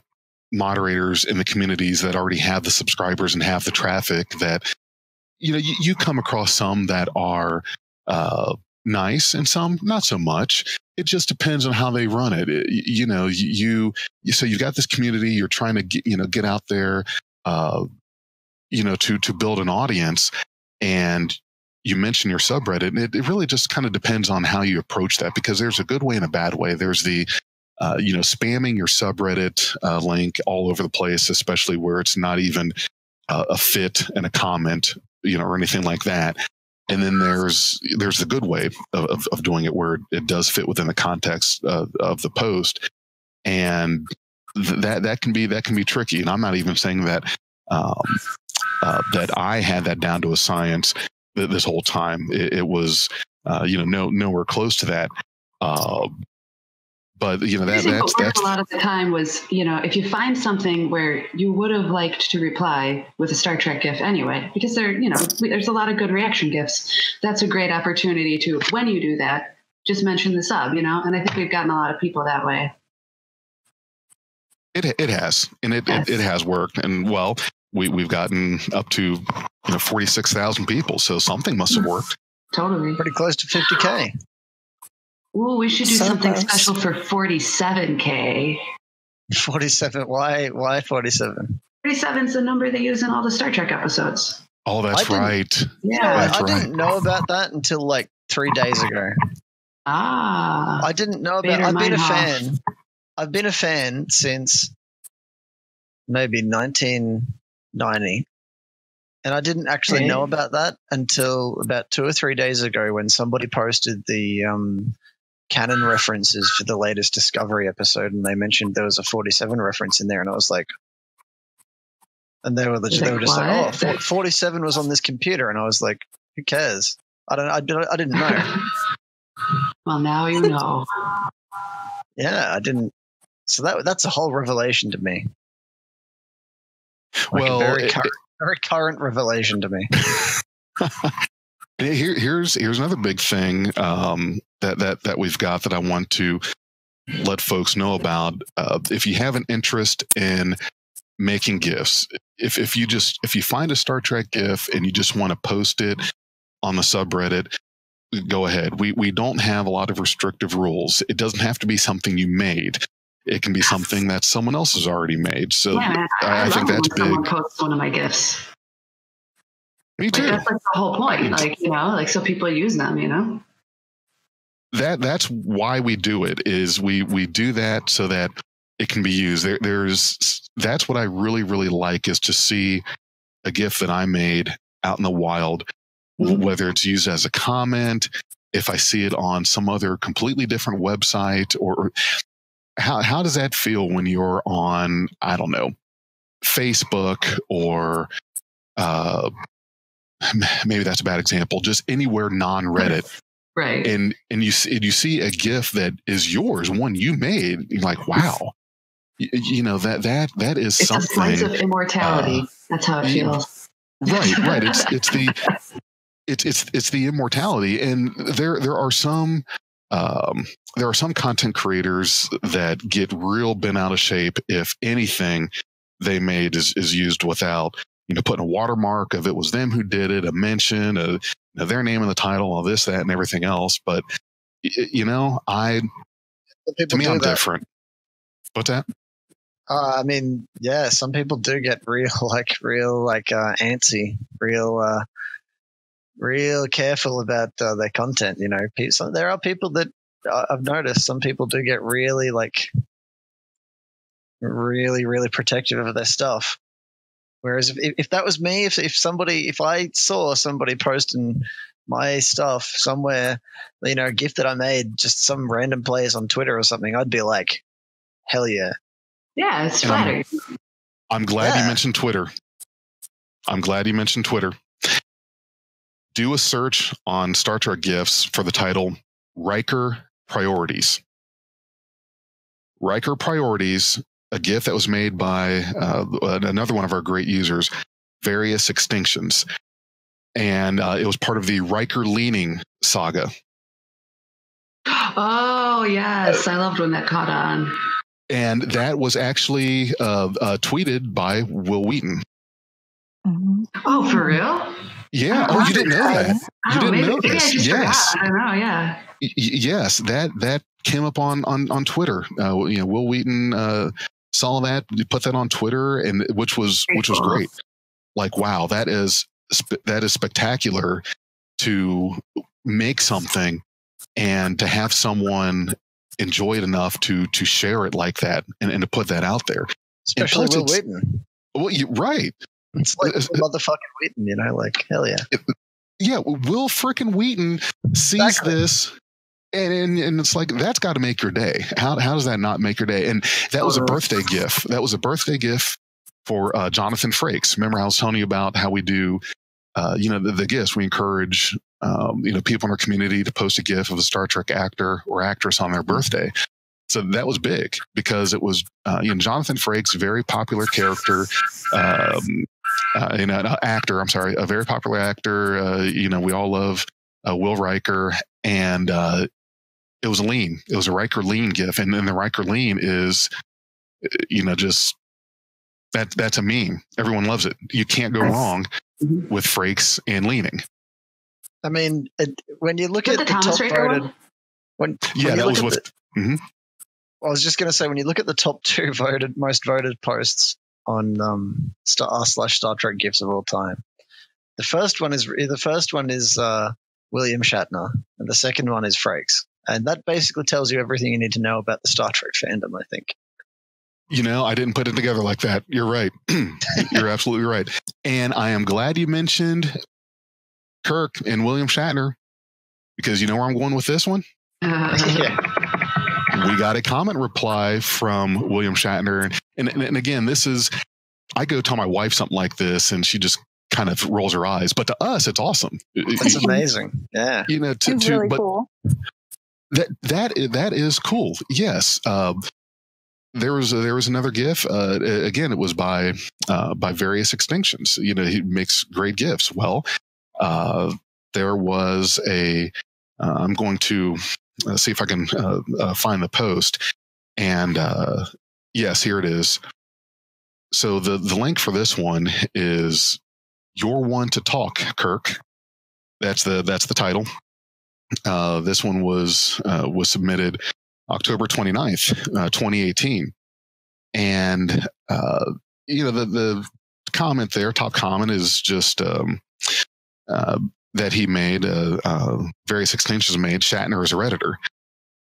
moderators in the communities that already have the subscribers and have the traffic that you come across some that are nice and some not so much. It just depends on how they run it. So you've got this community, you're trying to get out there, to build an audience. And you mentioned your subreddit, and it really just kind of depends on how you approach that, because there's a good way and a bad way. There's the, spamming your subreddit link all over the place, especially where it's not even a fit and a comment, or anything like that. And then there's the good way of doing it, where it does fit within the context of the post, and that can be tricky. And I'm not even saying that that I had that down to a science this whole time. It was nowhere close to that. But that's a lot of the time was, if you find something where you would have liked to reply with a Star Trek GIF anyway, because there's a lot of good reaction GIFs. That's a great opportunity to, when you do that, just mention the sub, and I think we've gotten a lot of people that way. It has, and it has worked. And well, we've gotten up to 46,000 people, so something must have worked. Totally. Pretty close to 50K. Ooh, we should do something special for 47K. 47. Why 47? 47 is the number they use in all the Star Trek episodes. Oh, that's right. Yeah, I didn't know about that until like 3 days ago. I didn't know about. I've been a fan since maybe 1990. And I didn't actually know about that until about 2 or 3 days ago, when somebody posted the canon references for the latest Discovery episode, and they mentioned there was a 47 reference in there, and I was like, and they were just like, oh, 47 was on this computer, and I was like, who cares? I didn't know. Well, now you know. Yeah, I didn't. So that's a whole revelation to me. Like well, very current revelation to me. Here's another big thing that we've got that I want to let folks know about. If you have an interest in making GIFs, if you find a Star Trek GIF and you just want to post it on the subreddit, go ahead. We don't have a lot of restrictive rules. It doesn't have to be something you made. It can be something that someone else has already made. So yeah, I think that's big. Someone posts one of my GIFs. Me too. That's like the whole point. So people use them, That's why we do it, is we do that so that it can be used. That's what I really, really like, is to see a GIF that I made out in the wild, whether it's used as a comment, if I see it on some other completely different website, or how does that feel when you're on, I don't know, Facebook, or maybe that's a bad example, just anywhere non-Reddit. Right. And you see a GIF that is yours, one you made, you're like, wow, that is it's something. It's a slice of immortality. That's how it feels. Right. It's the immortality. And there are some content creators that get real bent out of shape if anything they made is used without putting a watermark of it was them who did it, a mention, their name in the title, all this, that, and everything else. But to me, I'm different. What's that? I mean, yeah, some people do get real antsy, real careful about their content. So there are people that I've noticed. Some people do get really protective of their stuff. Whereas if that was me, if I saw somebody posting my stuff somewhere, a GIF that I made, just some random place on Twitter or something, I'd be like, hell yeah. Yeah, it's flattering. I'm glad you mentioned Twitter. Do a search on Star Trek Gifs for the title Riker Priorities. Riker Priorities, a GIF that was made by another one of our great users, Various Extinctions. And it was part of the Riker Leaning saga. Oh, yes. I loved when that caught on. And that was actually tweeted by Will Wheaton. Oh, for real? Yeah. Oh, you didn't know that. You didn't know maybe this. I just forgot. I don't know. Yeah. Yes, that came up on Twitter. Will Wheaton saw that, put that on Twitter, and which was great. Like, wow, that is spectacular to make something and to have someone enjoy it enough to share it like that and to put that out there. Especially Will Wheaton. Well, you're right. It's like motherfucking Wheaton, like, hell yeah. Yeah, Will frickin' Wheaton sees this, and it's like, that's got to make your day. How does that not make your day? And that was a birthday gift. That was a birthday gift for Jonathan Frakes. Remember, I was telling you about how we do, the gifts. We encourage, people in our community to post a GIF of a Star Trek actor or actress on their birthday. So that was big because it was, Jonathan Frakes, very popular character, actor. I'm sorry, a very popular actor. We all love Will Riker, and it was lean. It was a Riker lean GIF, and then the Riker lean is, just that's a meme. Everyone loves it. You can't go wrong with Frakes and leaning. I mean, when you look at the top voted, I was just going to say, when you look at the top two most voted posts on /Star Trek Gifs of all time, the first one is William Shatner, and the second one is Frakes, and that basically tells you everything you need to know about the Star Trek fandom, I think. I didn't put it together like that. You're right. You're absolutely right. And I am glad you mentioned Kirk and William Shatner, because you know where I'm going with this one? Yeah. We got a comment reply from William Shatner. And again, I go tell my wife something like this, and she just kind of rolls her eyes. But to us, it's awesome. It's amazing. Yeah. It's really cool. That is cool. Yes. There was another GIF. Again, it was by Various Extinctions. He makes great GIFs. Well, there was I'm going to see if I can find the post. And yes, here it is. So the link for this one is "You're One to Talk, Kirk." That's the title. This one was submitted October 29th, 2018. And, the comment there, top comment, is just that he made, Various Extinctions made Shatner as a Redditor.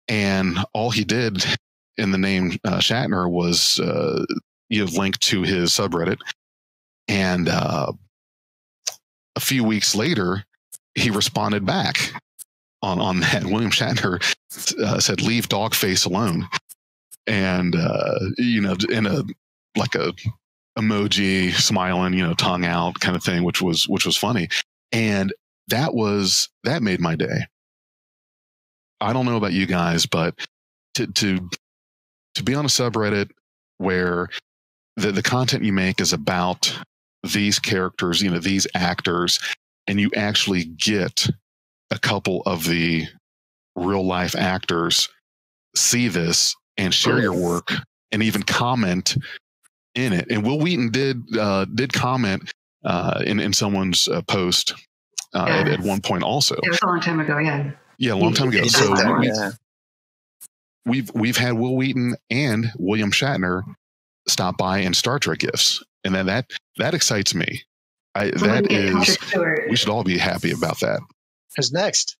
And all he did in the name Shatner was linked to his subreddit. And a few weeks later, he responded back on that. William Shatner said, "Leave Dogface alone," and in a emoji smiling, tongue out kind of thing, which was funny, and that made my day. I don't know about you guys, but to be on a subreddit where the content you make is about these characters, these actors, and you actually get a couple of the real life actors see this and share your work and even comment in it. And Will Wheaton did comment in someone's post at one point also. It was a long time ago. Yeah, a long time ago. So we've had Will Wheaton and William Shatner stop by in Star Trek Gifs, and then that excites me. We should all be happy about that. Who's next?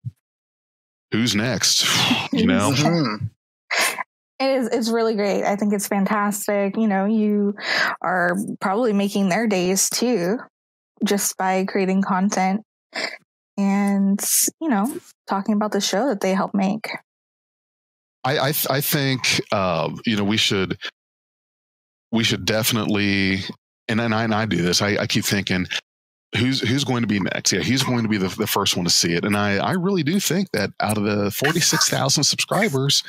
It's really great. I think it's fantastic. You are probably making their days too, just by creating content and, talking about the show that they help make. I think, we should definitely, and I do this. I keep thinking, who's going to be next? Yeah, he's going to be the first one to see it. And I really do think that out of the 46,000 subscribers,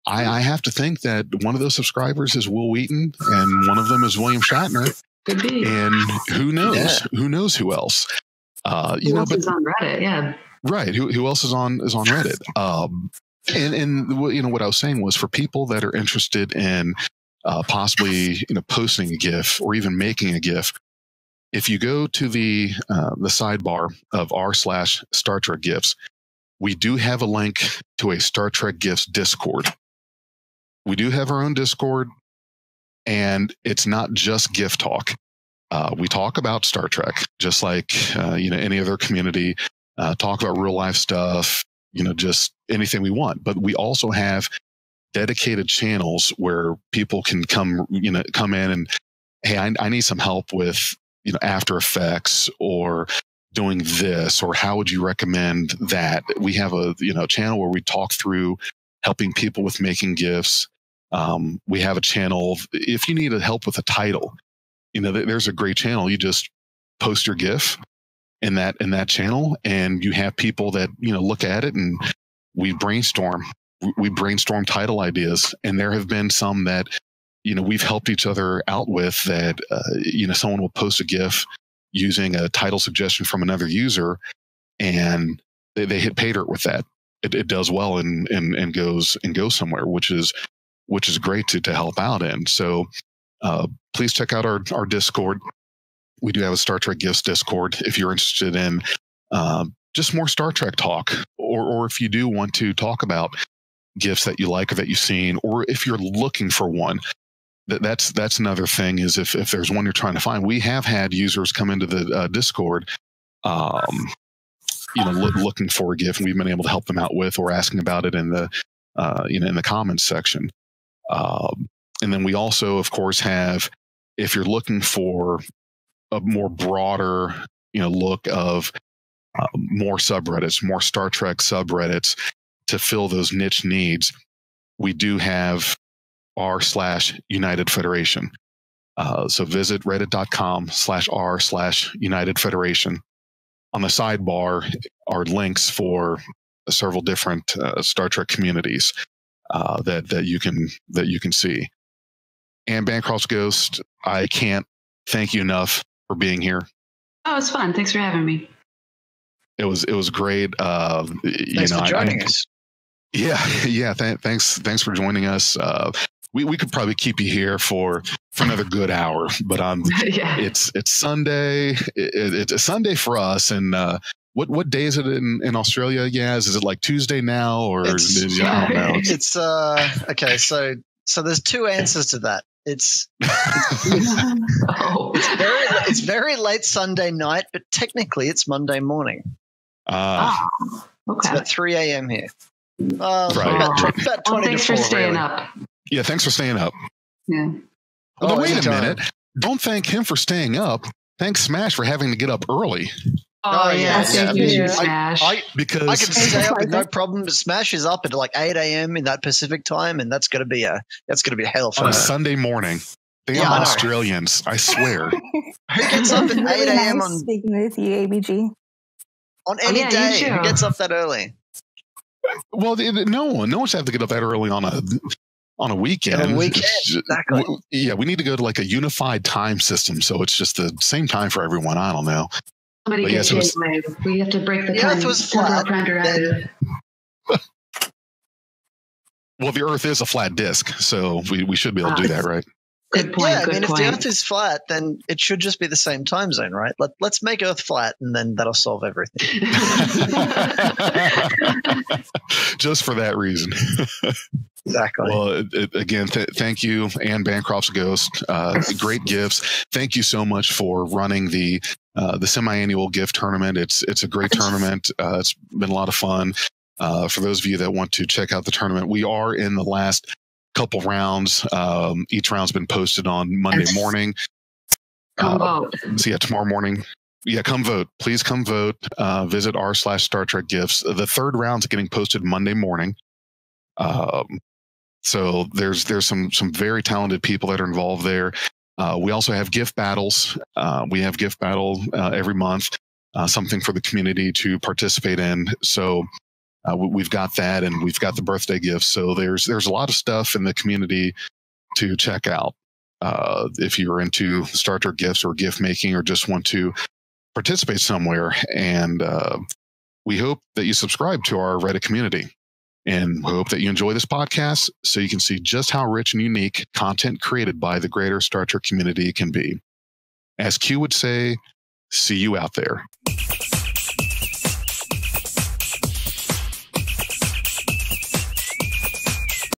I have to think that one of those subscribers is Will Wheaton and one of them is William Shatner. Could be. And who knows? Yeah. Who knows who else? Who else is on Reddit? Yeah. Right. Who else is on Reddit? And what I was saying was, for people that are interested in possibly posting a GIF or even making a GIF, if you go to the sidebar of r/Star Trek Gifs, we do have a link to a Star Trek Gifs Discord. We do have our own Discord, and it's not just gift talk. We talk about Star Trek, just like any other community. Talk about real life stuff, just anything we want. But we also have dedicated channels where people can come in and, hey, I need some help with After Effects or doing this, or how would you recommend that? We have a channel where we talk through helping people with making GIFs. We have a channel if you need help with a title. There's a great channel. You just post your GIF in that channel, and you have people that look at it, and we brainstorm. We brainstorm title ideas, and there have been some that we've helped each other out with. That someone will post a GIF using a title suggestion from another user, and they hit pay dirt with that. It does well and goes somewhere, which is great to help out in. So please check out our Discord. We do have a Star Trek Gifs Discord if you're interested in just more Star Trek talk, or if you do want to talk about GIFs that you like or that you've seen, or if you're looking for one. That's another thing, is if there's one you're trying to find. We have had users come into the Discord looking for a GIF, and we've been able to help them out with, or asking about it in the in the comments section. And then we also, of course, have, if you're looking for a more broader look of more subreddits, more Star Trek subreddits to fill those niche needs, we do have r/United Federation. So visit reddit.com/r/United Federation. On the sidebar are links for several different Star Trek communities that you can see. AnneBancroftsGhost, I can't thank you enough for being here. Oh, it's fun. Thanks for having me. It was great. Thanks for joining us. Yeah. Thanks for joining us. We could probably keep you here for another good hour, but it's Sunday. It's a Sunday for us. And what day is it in Australia? Is it like Tuesday now, or I don't know? It's okay. So there's two answers to that. It's very late Sunday night, but technically it's Monday morning. Okay. It's about 3 a.m. here. Right. About 20 thanks to 4, for staying really. up. Yeah, thanks for staying up. Yeah. Well, wait a minute. Don't thank him for staying up. Thanks Smash for having to get up early. Oh yeah, thank you, Smash. Because I can stay up with no problem. Smash is up at like 8 a.m. in that Pacific time, and that's gonna be hell for on a her. Sunday morning. Damn Australians, I swear. Who gets up at 8 a.m. nice on speaking with you, ABG? On any day? Who gets up that early? Well, no one should have to get up that early on a weekend. On a weekend, exactly. Yeah, we need to go to like a unified time system, so it's just the same time for everyone. I don't know. Somebody gets his way. We have to break the Earth was flat. Well, the Earth is a flat disk, so we should be able to do that, right? Good point. Yeah, if the Earth is flat, then it should just be the same time zone, right? Let's make Earth flat, and then that'll solve everything. Just for that reason. Exactly. Well, again, thank you, AnneBancroftsGhost. Great gifts. Thank you so much for running the semi-annual gift tournament. It's a great tournament. It's been a lot of fun. For those of you that want to check out the tournament, we are in the last couple rounds. Each round's been posted on Monday morning. Come vote. So yeah, tomorrow morning. Yeah, come vote. Please come vote. Visit r/Star Trek Gifs. The third round's getting posted Monday morning. So there's some very talented people that are involved there. We also have gift battles. We have gift battle every month, something for the community to participate in. So we've got that, and we've got the birthday gifts. So there's a lot of stuff in the community to check out. If you're into Star Trek gifts or gift making, or just want to participate somewhere. And we hope that you subscribe to our Reddit community, and we hope that you enjoy this podcast so you can see just how rich and unique content created by the greater Star Trek community can be. as Q would say, see you out there.